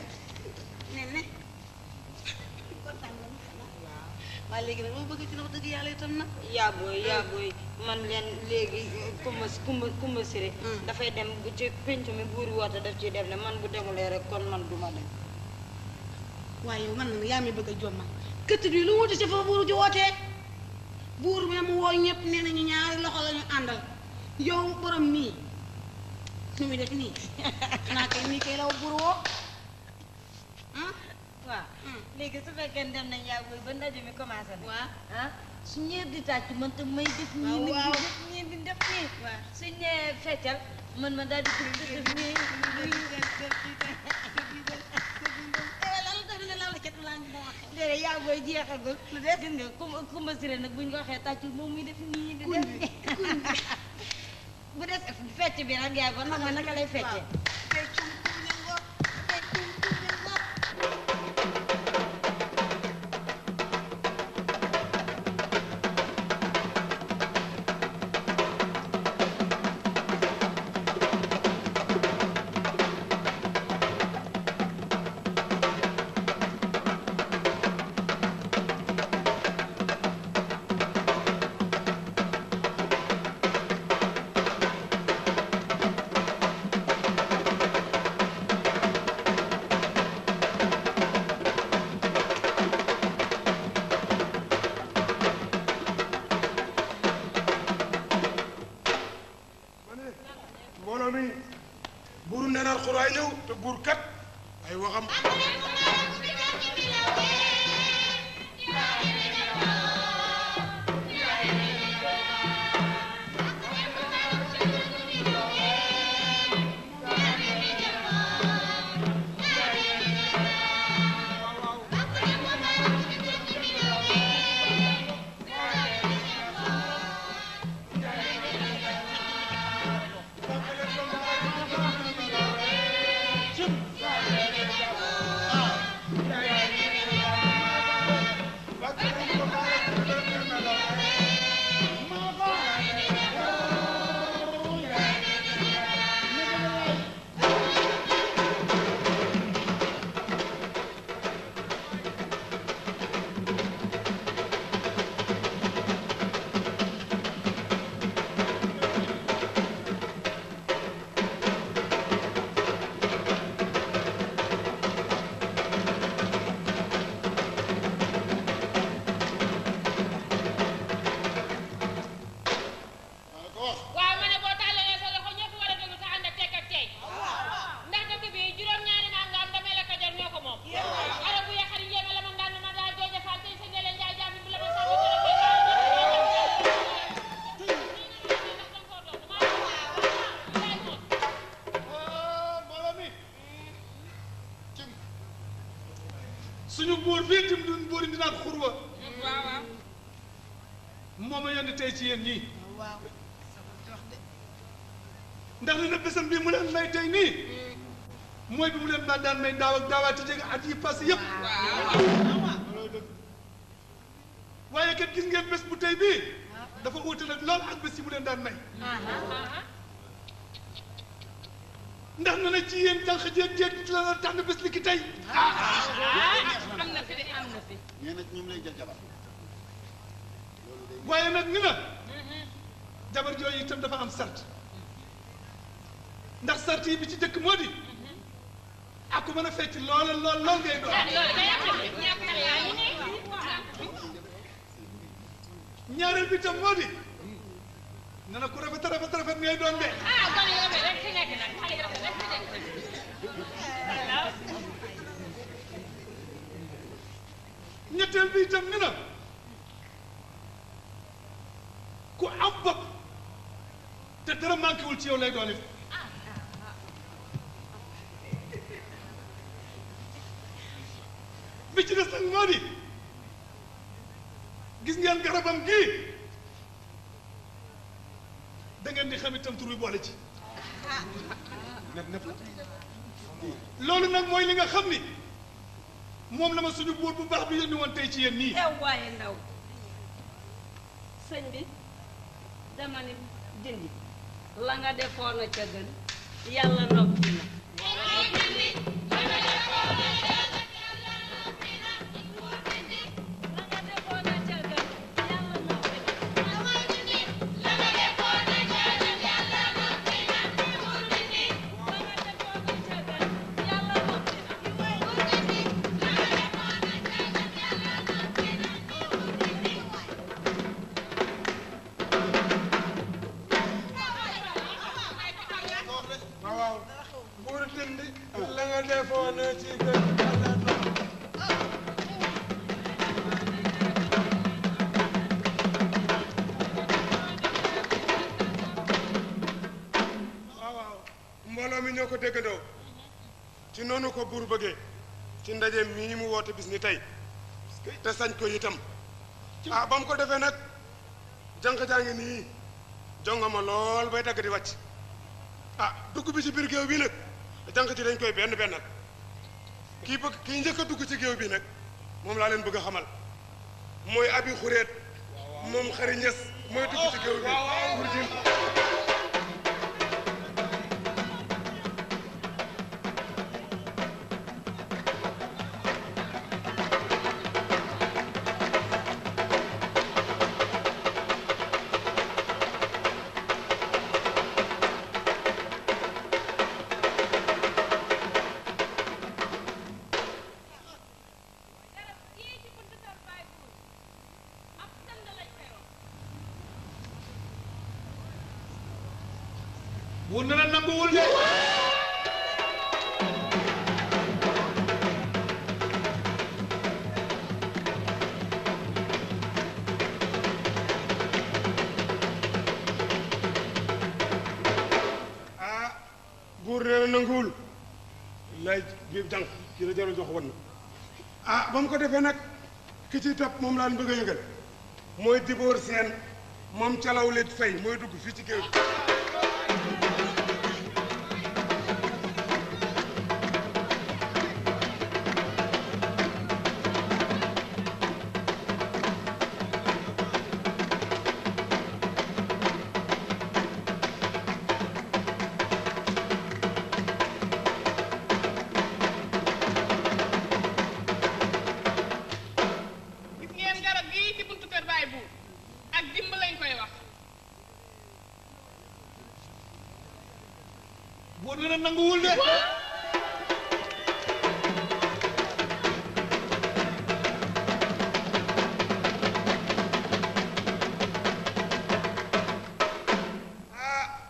D: ne kontaan nga waaye léegi nag loo bëgg ci wax dëgg yàlla itam nag
E: yaa booy man leen léegi Kumba Siré dafay dem bu ci pénc mi buuri woote daf ciy dem ne man bu demulee rek kon man duma dem
D: waaye yow man nag yaa mi bëgg a jommal këtt bi lu wuti ci fa buuru ji wootee buur bi mu woo ñëpp nee nañu ñaari loxo la ñu àndal yow borom nii nu muy def nii xanaa kay nii kay la buur woo
E: waaw léegi su fekkee dem nañ yaa booy ba ndaje mi commencé na
D: waaw
E: ah su ñëwee di tàcc man te may def nii nag
D: waaw.
E: di def nii di def nii su ñëwee feccal man ma daal di def nii déedéet yaa booy jeexagul lu def gis nga Kumba Siré nag buñ ko waxee tàccul moom muy def nii di def nii bu des fecc bi nag yaay ba nag ma naka lay feccee
B: mbooloo mi buuru neenaan xuraay ñëw te buur kat ay waxam
C: waaw ma ne boo tàllalee sa loxo ñëpp war a déglu te ànd ak tekk ak tey ndax dëkk bi juróom-ñaari maam nga am damay la Kajoor ñoo ko moom ara bu yaxar njéeme la man daan ma daal jooja faal tey sa njëleen jaay jaam bu la ma sàmm
L: suñu buur bii tim duñ buur di naan xurwa moom a yónni tey ci yéen ñii ndax li na bésam bii mu leen may tey nii mooy bi mu leen ba daan may daaw ak daawaati jege at yi passé yëpp waaye kat gis ngeen bés bu tey bii dafa uute nag lool ak bés yi mu leen daan may ndax na na ci yéen jànq jéeg la la tànn bés li ki tey
F: am na fi de am na fi.
A: nee na ñoom lay jël jabar
L: waaye nag ni na jabar jooyu itam dafa am sart ndax sart yi bi ci jëkk moo di ak ku mën a fecc lool ngay doon ñaareel bi itam moo di nee na ku rafet ngay doon de ñetteel bi itam ni na ku am bopp te dara manqué wul ci yow lay doon bi ci des nag moo di gis ngeen garabam gii da ngeen di xam itam tur bi boole ci nepp la loolu nag mooy li nga xam ni moom la ma suñu buur bu baax bi yónni woon tey ci yéen nii
E: waaye ndaw sëñ bi dama ni dindi la nga defoon a ca gën yàlla noppi na
B: mbooloo mi ñoo ko déggandoo ci noonu ko buur bëggee ci ndaje mii mu woote bis ni tey te sañ ko itam ah ba mu ko defee nag jànq jaa ngi nii jongama lool bay dagg di wàcc ah dugg bi ci biir géew bi nag jànq ci dañ koy benn bennal kii njëkk a dugg ci géew bi nag moom laa leen bëgg a xamal mooy abi xureet moom xari ñes mooy dugg ci géew bi pour jim
L: wun na la nanguwul de
B: na nanguwul lay bi jànq kii la jarul jox wan na ah ba mu ko defee nag ki ci topp moom laa bëgg a yëgal mooy Dibóor Seen moom calaw lit fay mooy dugg fii ci géew
L: buur nee na nanguwul de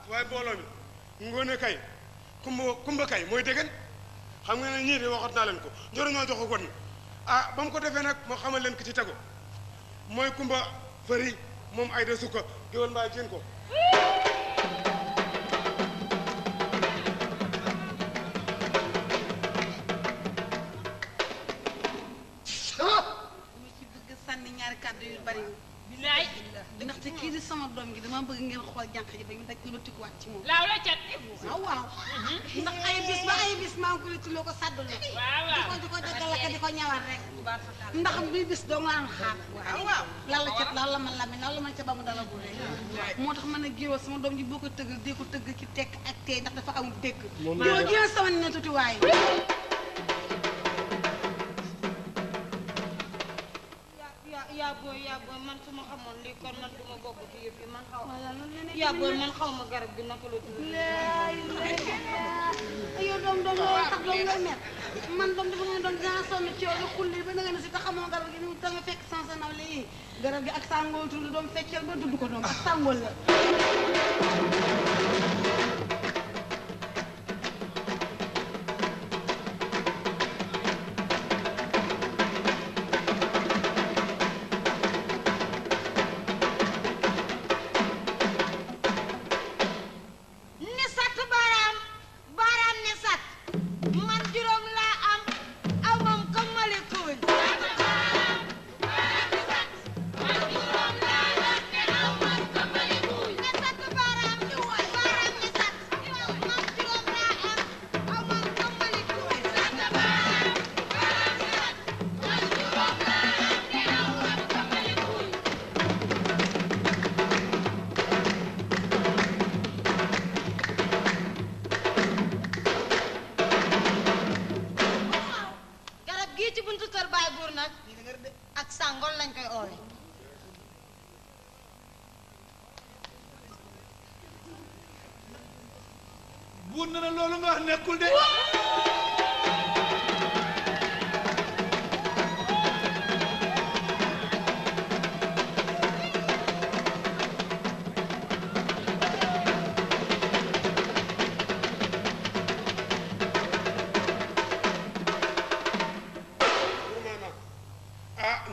B: waaye mbooloo mi Ngoone Kay Kumba Kay mooy déggan xam nga ne ñii de waxat naa leen ko njoro ñoo jox ko kon ba mu ko defee nag moo xamal leen ki ci tego mooy Kumba Fari moom ay de sukka géwal mbaa jéen ko
D: kàddu yu bari bilaay ndaxte kii di sama doom gi dama bëgg ngeen xool jànq ji ba ñu daj lu tikkuwaat ci moom
F: laaw la cat
D: waaw waaw ndax ay bis ba ay bis maa ngi ko lituloo ko sàddul di ko jagalaka di ko ñawal rek ndax bi bis doo nga am xaar waaw lalla cat lalla man lami lalla man ca ba mu dala bu rek moo tax mën a géwal sama doom ji boo ko tëggal dee ko tëgg ci tekk ak tey ndax dafa amul dégg yow jël sama ne tuuti waaye
E: yaa booy man su ma xamoon lii kon man duma bokk ci yëf yi man xaw yaa booy man xaw ma garab gi naka la tudd
D: yow doom loolu tax doom ngay mer man doom dafa nga doon dinaa sonn ci yow di xulli ba nga ne si te xamoo garab gi ni da nga fekk sans naw lii garab gi ak sàngool tudd doom feccal ba dudd ko doom ak sàngool la
L: buur na loolu nga wax nekkul de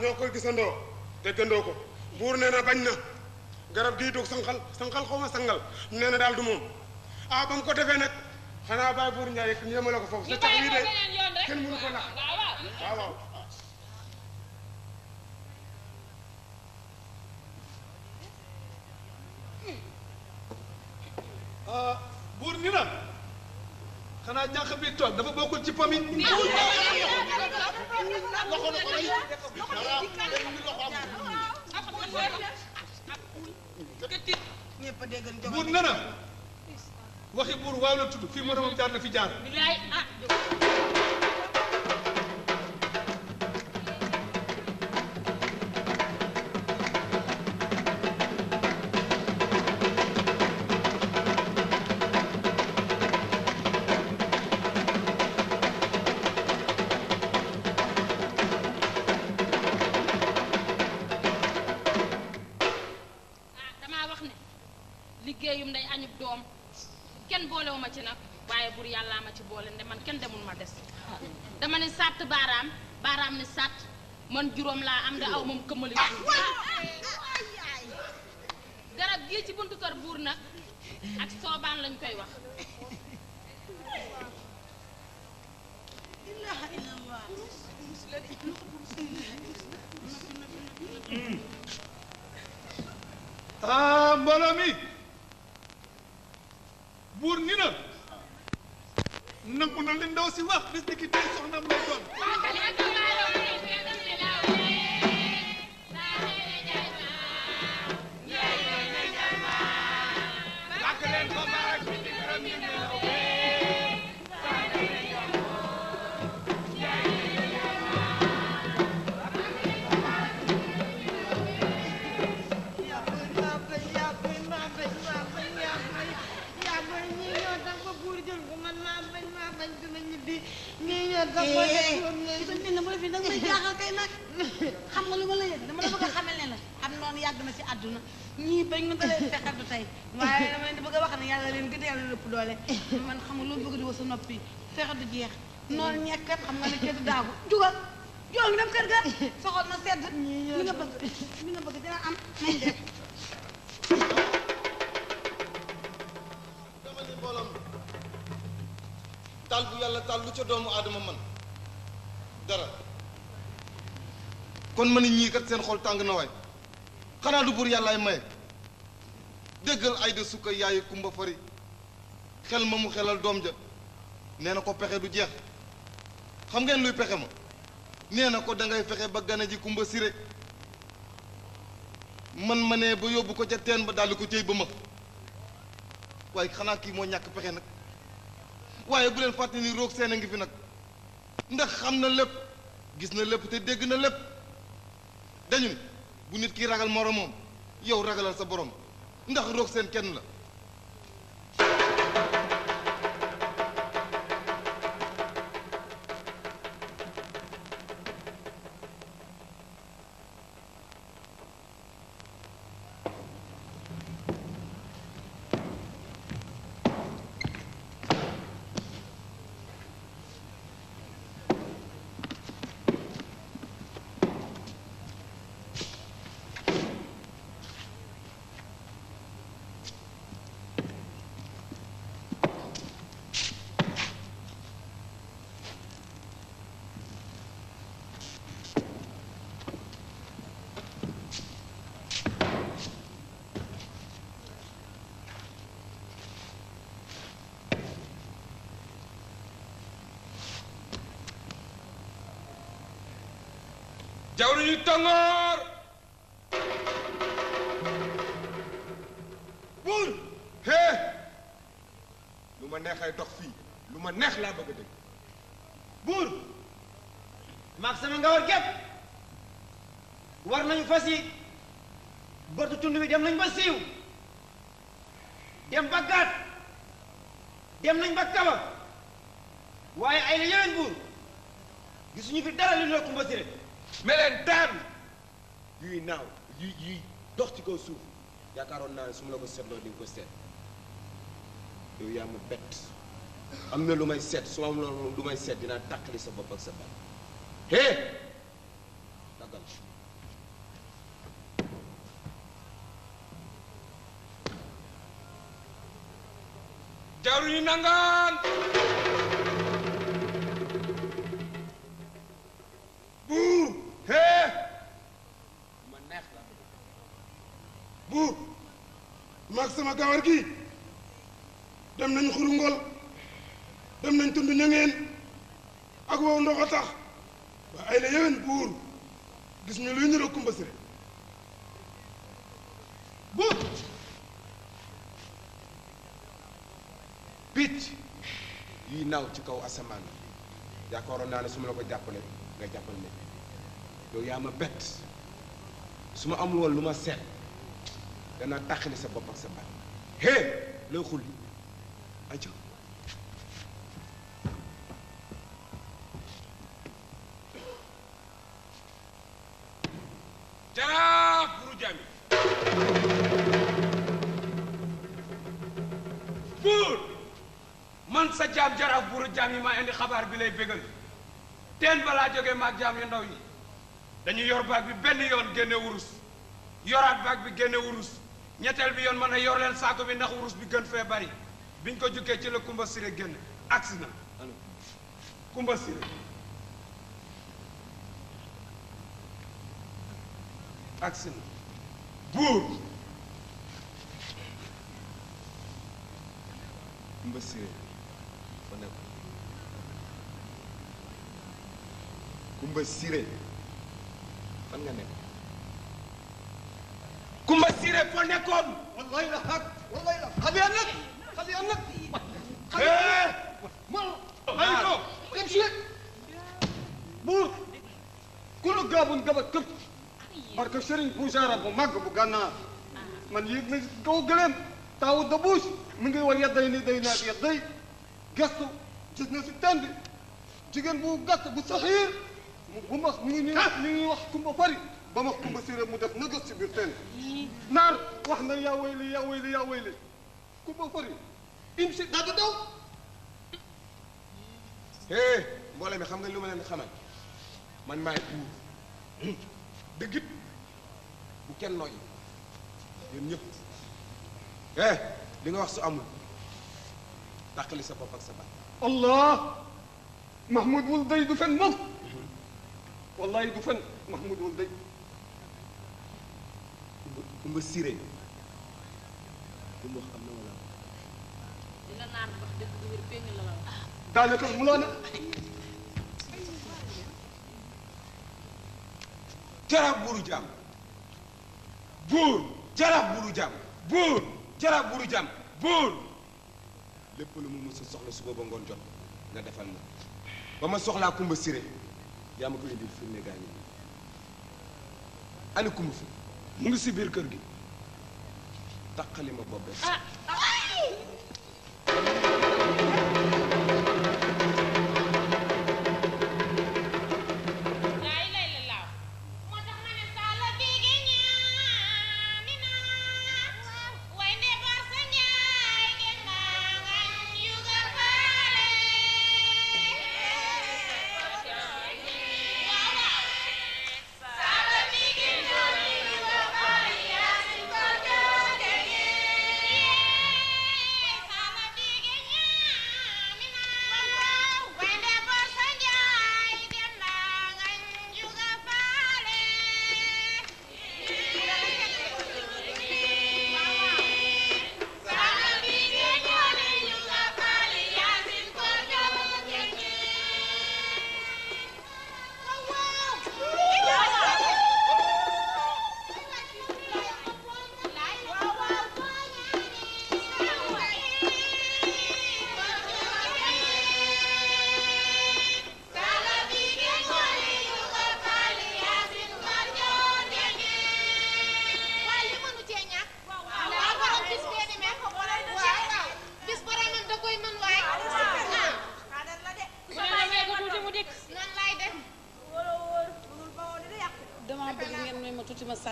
B: ñoo koy gisandoo déggandoo ko buur nee na bañ na garab gii dug sanqal xaw ma sangal nee na daal du moom ba mu ko defee nag xanaa bàyyi buur Njaay ñu yemale ko foofu sa tax lii de kenn mënu ko nax waaw
L: buur ni na xanaa jànq bi toog dafa bokkul ci pomi buur nee na waxi buur waaw la tudd fii moromam jaar na fi jaar
F: liggéeyum nday añub doom kenn boolewu ma ci nag waaye bur yàllaa ma ci boole nde man kenn demul ma des dama ne sàtt baaraam ni sàtt man juróom laa am da aw moom këmmali garab gii ci buntu kër buur nag ak soobaan lañ koy wax
D: ilaha illallah
L: ah mbooloo mi buur ni na nangu na li ndaw si wax bis ni ki tey soxnaam lay doon
D: xam nga lu ma la yëg dama la bëgg a xamal ne la am noonu yàgg na si àdduna ñii bañ ma dalee fexatu tey waaye dama leen di bëgg a wax ne yàlla leen gën yàlla lépp doole man xam nga loolu bëgg di wax sa noppi fexe du jeex noonu ñekkat xam nga ne kenn daagu jugal yow ngi dem kër ga soxal na sedd li nga bëgg dina am nañ def
A: dama ni mbooloom taal bu yàlla taal lu ca doomu aadama man dara kon ma ni ñii kat seen xol tàng na waay xanaa du buur yàllaay maye déggal Ayda Sukka yaayu Kumba Fari xel ma mu xelal doom ja nee na ko pexe du jeex xam ngeen luy pexe ma nee na ko dangay fexe ba gane ji Kumba Siré man ma ne ba yóbbu ko ca teen ba daldi ko cëy ba ma waaye xanaa kii moo ñàkk pexe nag waaye bu leen fàtte ni roog seen a ngi fi nag ndax xam na lépp gis na lépp te dégg na lépp dañu ni bu nit ki ragal moroomam yow ragalal sa borom ndax roog seen kenn la
H: jawriñu Tongoor buur hee lu ma neexay dox fii lu ma neex laa bëgg a dégg
I: buur maag sama nga war gépp war nañu fas yi bortu tund bi dem nañ ba siiw dem ba gaat dem nañ ba kaba waaye ay la yeneen buur gisuñu fi dara li ñoo Kumba Siré
H: meleen daan yuy naaw yuy dox ci kaw suuf yaakaaroon naa ne su ma la ko seetloo di nga ko seet yow yaa ma bett am na lu may seet su ma am loolu lu may seet dinaa tàqali sa bopp ak sa baat hé daggal jawriñu nangaan buur hee ma neex la
L: buur maag sama gawar gi dem nañ xuru ngol dem nañ tund ñangeen ak wow ndox a tax ba ay la yéwén buur gis ñu luy niroo Kumba Siré buur
H: picc yuy naaw ci kaw asamaan yaakaaroon naa ne su ma la ko jàppale nga jàppal ne yow yaa ma bett su ma amul woon lu ma seet danaa tàqali sa bopp ak sa baat hé looy xulli aja jaraaf buru jami buur man sa jaam jaraaf buru jami maa indi xabaar bi lay bégal teen balaa jógee maag jaam yu ndaw yi dañu yor baag bi benn yoon génne wurus yoraat baag bi génne wurus ñetteel bi yoon mën a yor leen saako bi ndax wurus bi gën fee bari biñ ko jukkee ci la Kumba Siré génn
L: agsi na Kumba Siré agsi na buur
H: Kumba Siré fa nekk Kumba Siré fan nga nekk
L: Kumba Siré foo nekkoon wallahi la xaq wallahi la xale ya nag xale ya nag ay ko dem si buur ku la gaabun gabat këpp barke Serigne Bouchara bu màgg bu gànnaar man yéeg na kaw gëleem taawu da buus mi ngi war yedday ni day naat yedday gestu gis na si tend jigéen bu gàtt bu saxiir bu max mi ngi wax Kumba Fari ba max Kumba Siré mu def na gës si biir tend naar wax na yaa wayli yaa wayli yaa wayli Kumba Fari im si daa daw
H: mbooloo mi xam nga lu ma leen xamal man maay buur
L: dëggit
H: bu kenn nooy yéen ñëpp li nga wax su amul tàqali sa bopp ak sa baat
L: allah Mahmoud wul day du fen moom wallahi du fen Mahmoud wul day
H: Kumba Siré li mu wax am na wala
F: di la naan wax dëgg du wér péng la la wax
L: daanaka mu loo ne
H: jaraaf buuru jàmm buur jaraaf buuru jàmm buur jaraaf buuru jàmm buur lépp lu mu mës a soxla suba ba ngoon jot nga defal ma ba ma soxlaa Kumba Siré yaa ma ko indil firnde gaa ñi ani Kumba fi
L: mu ngi si biir kër gi
H: taqali ma bopp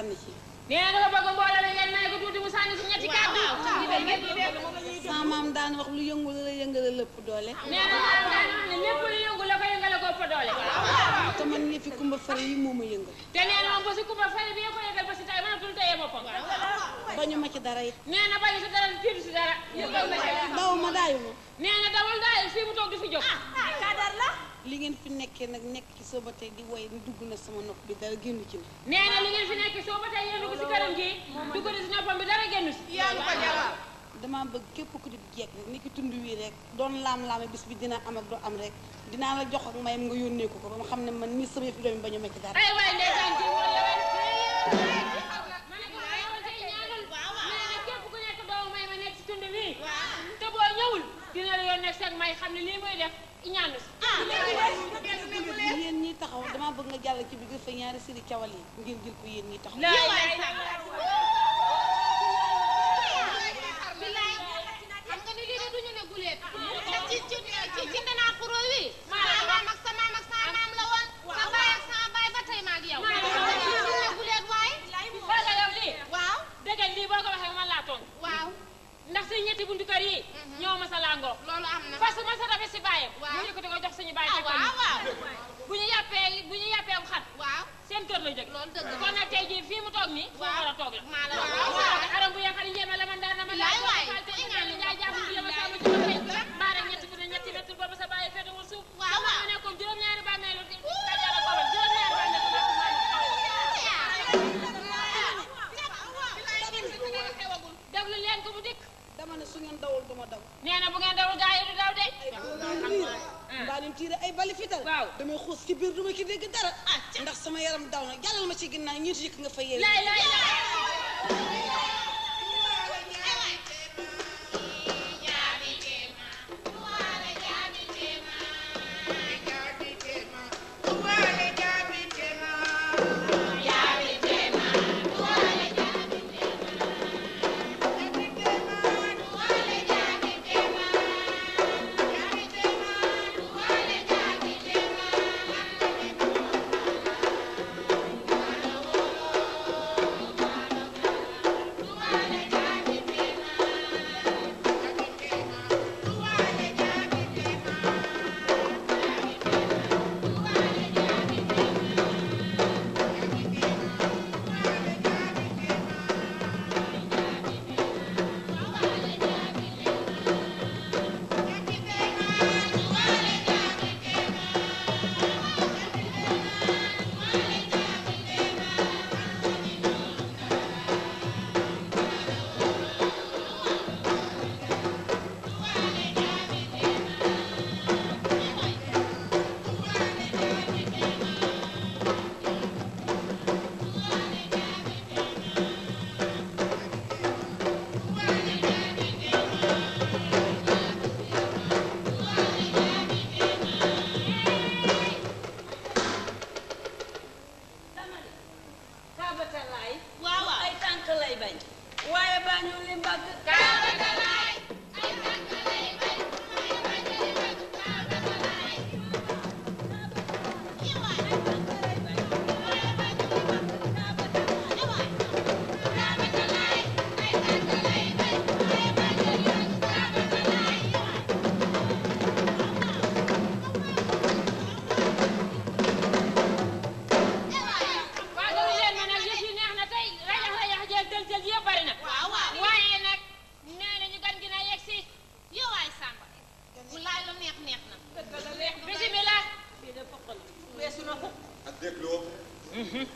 D: sànni ci.
F: nee na dafa bëgg mbooloo mi ngeen may ko tuuti mu sànni ci ñetti kàddu.
D: sama maam daan wax lu yëngu la yëngale lépp doole.
F: nee na maam daan wax ne lépp lu yëngu la ko yëngale ko ëpp doole.
D: te man yëfi Kumba Fari yi moo ma yëngal.
F: te nee na moom ba si Kumba Fari bi ko yëngal ba si tey mënatul téye boppam.
D: bañu ma ci dara it.
F: nee na bañu si dara tiitu si dara.
D: daw ma daayu ma.
F: nee na dawal daayu fii mu toog di fi jóg.
D: kadar la. li ngeen fi nekkee nag nekk ci soo ba tey di woy ni dugg na sama nopp bi dara génn ci na.
F: nee na li ngeen fi nekkee soo ba tey yéen dugg si këram gi dugg na si noppam bi dara génn si. yaa ngi ko jaral.
D: damaa bëgg képp ku di jeeg rek ni ki tund wii rek doon laam-laame bis bi dina am ak doo am rek dinaa la jox ak mayam nga yónnee ko ba ma xam ne man mii sama yëfi doom yi bañu ma ci dara.
F: ay waay ndeysaan ci wala te boo ñëwul dina la yoon nekk seen may xam ne lii muy def ñaan si.
D: yéen ñi taxaw damaa bëgg nga jàll ci biir fa ñaari siri cawal yi ngeen jël ko yéen ñi taxaw.
C: xam nga ni lii de duñu ne guleet. ci danaa xuroo wi. maam ak sa maam la woon. sa baay ak sama baay ba tey ma ak yow. duñu ne guleet waay.
F: booga yow lii.
C: waaw.
F: dëgg lii boo ko waxee man laa tontu.
C: waaw.
F: ndax si ñetti buntu kër yi. ñoo ma sa langoo.
C: loolu am na.
F: parce que ma sa rabe si baayam.
C: waaw
F: ñu yëkkati ko jox suñu baay.
C: waaw.
F: bu ñu yàppee am xat.
C: waaw
F: seen kër la jóg.
C: loolu dëgg la
F: kon nag tey jii fii mu toog nii.
C: waaw
F: war a toog la.
C: maa la waaw.
F: aram bu yaakaar njéeme la man daan na ma.
C: laay waay
F: ñaay jàpp ci la ma sàmm ci ma xëy. mbaa rek ñetti
D: dama ne su ngeen dawul duma daw.
F: nee na bu ngeen dawul gaa yi du daw de.
D: mbaa leen tiire ay bali fital. waaw damay xuus ci biir duma ci dégg dara. ndax sama yaram daw na jàllal ma ci ginnaaw ñeenti yëkk nga fa yeewu.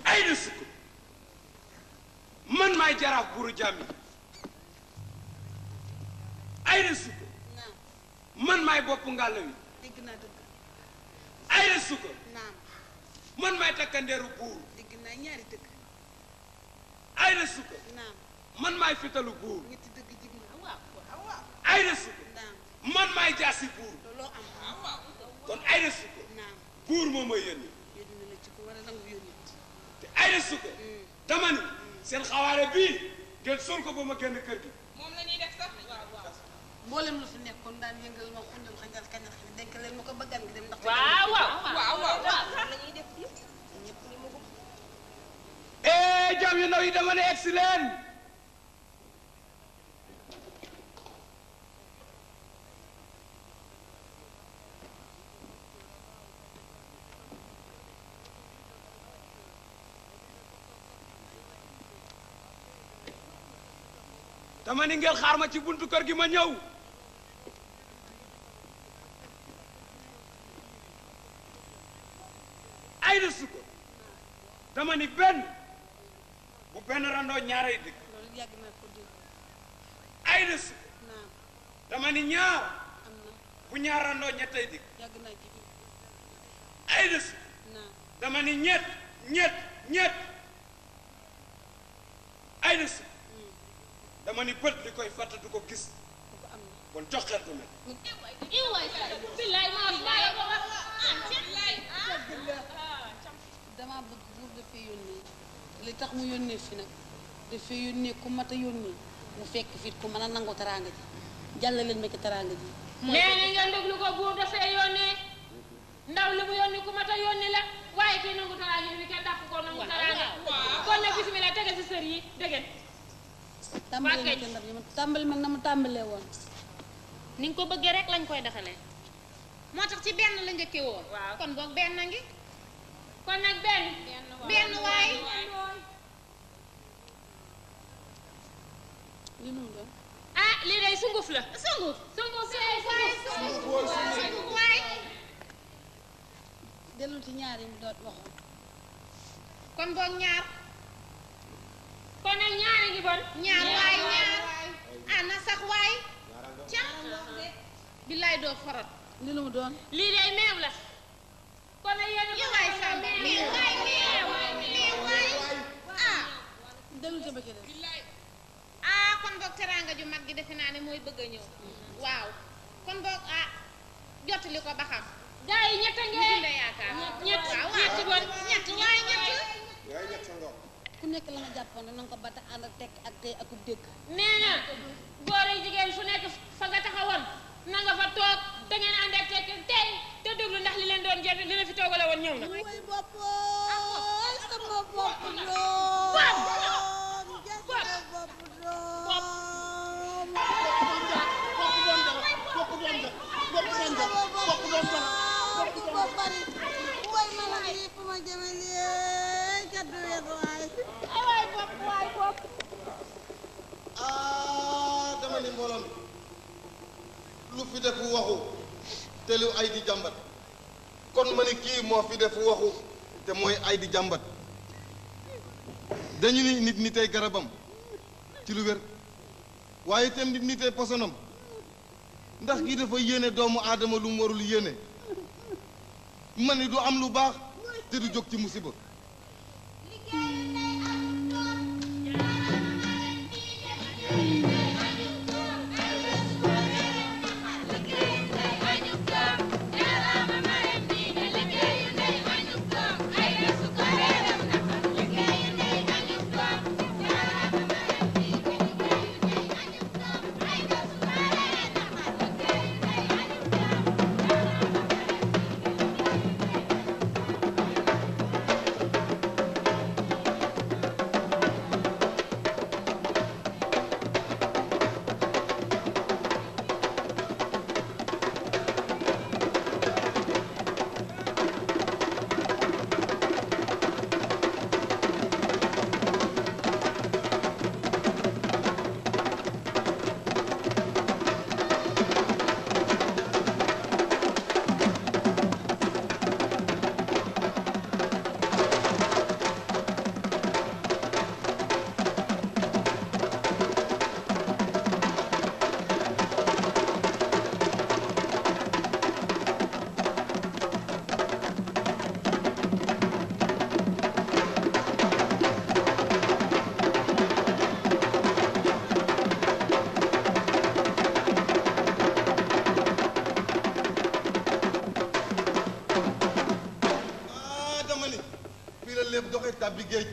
B: Aïda Souko man maay jaraaf buuru jàmmi Aïda Souko man maay bopp ngàll wi
D: dégg naa dëgg.
B: Aïda Souko
D: naam.
B: man maay takkandeeru buur
D: dégg naa ñaari dëgg.
B: Aïda Souko
D: naam.
B: man maay fitalu buur
D: ñetti dëgg jig na. waaw.
B: Aïda Souko
D: naam.
B: man maay jaasi buur
D: looloo am.
B: kon Aïda Souko
D: naam.
B: buur moo ma yónni
D: yónni na la ci ko war a nangu yónni.
B: te Aïda Souko dama ni seen xawaare bii ngeen sol ko ba ma génn kër gi
F: moom la ñuy def sax.
D: mboolem lu fi nekkoon daan yëngal ma xundal xanjal kañal xi denk leen ma ko bëggan gi dem ndax.
F: waaw.
D: la ñuy def yëpp ñëpp ni ma ko.
B: jam yu ndaw yi dama ne egsi leen dama ni ngeen xaar ma ci buntu kër gi ma ñëw Aïda Souko dama ni benn bu benn randoo ñaaray dëkk
D: loolu yàgg naa ko dégg.
B: Aïda Souko
D: naam.
B: dama ni ñaar
D: am na.
B: bu ñaar randoo ñettay dëkk
D: yàgg naa ci biir.
B: Aïda Souko
D: naam.
B: dama ni ñett Aïda Souko dama ni bët li koy fàtt du ko gis kon jox xel du mel
D: damaa bëgg buur dafay yónnee li tax mu yónnee fi nag dafay yónnee ku mat a yónnee mu fekk fit ku mën a nangu teraanga ji jàll leen ma ci teraanga ji.
F: nee na ngeen déglu ko buur dafay yónnee ndaw li mu yónni ku mat a yónni la waaye kii nangu teraanga bi kenn dàq ko nangu teraanga kon nag bismillah tegal si sër yi dégg
D: tàmbali ma ci ndab yi ma tàmbali man na mu tàmbalee woon.
F: ni nga ko bëggee rek lañ koy doxalee moo tax ci benn la njëkkee woon. waaw kon boog benn ngi kon nag benn waay
D: li nu mu doon.
F: ah lii day sunguf la sunguf waay
D: dellu ci ñaar yi mu doon waxoon.
F: kon boog ñaar kon nag ñaari ngi bon ñaar waay ah na sax waay billaay doo forot.
D: li lu mu doon.
F: lii day meew la. kon nag yéen a ko waay Samba. meew waay. ah.
D: déglu ca bëccëg.
F: ah kon boog teraanga ju mag gi defe naa ne mooy bëgg a ñëw. waaw kon boog jottali ko ba xam. gaa yi ñett ngeen. ñett waaye ñett.
D: ku nekk la nga jàppoon na nga ko bata ànd ak tekk ak tey akub dégg.
F: nee na góor yi jigéen fu nekk fa nga taxawoon na nga fa toog te ngeen ànd ak tekk tey te déglu ndax li leen doon jot li leen fi toogale woon ñëw na.
D: way bopp sama bopp doom.
A: dama ni mbooloo mi lu fi def waxu te lu ay di jàmbat kon ma ni kii moo fi def waxu te mooy ay di jàmbat dañu ni nit nitay garabam ci lu wér waaye itam nit nitay posonam ndax kii dafa yéene doomu aadama lu mu warul yéene ma ni du am lu baax te du jóg ci musiba tàbbi géej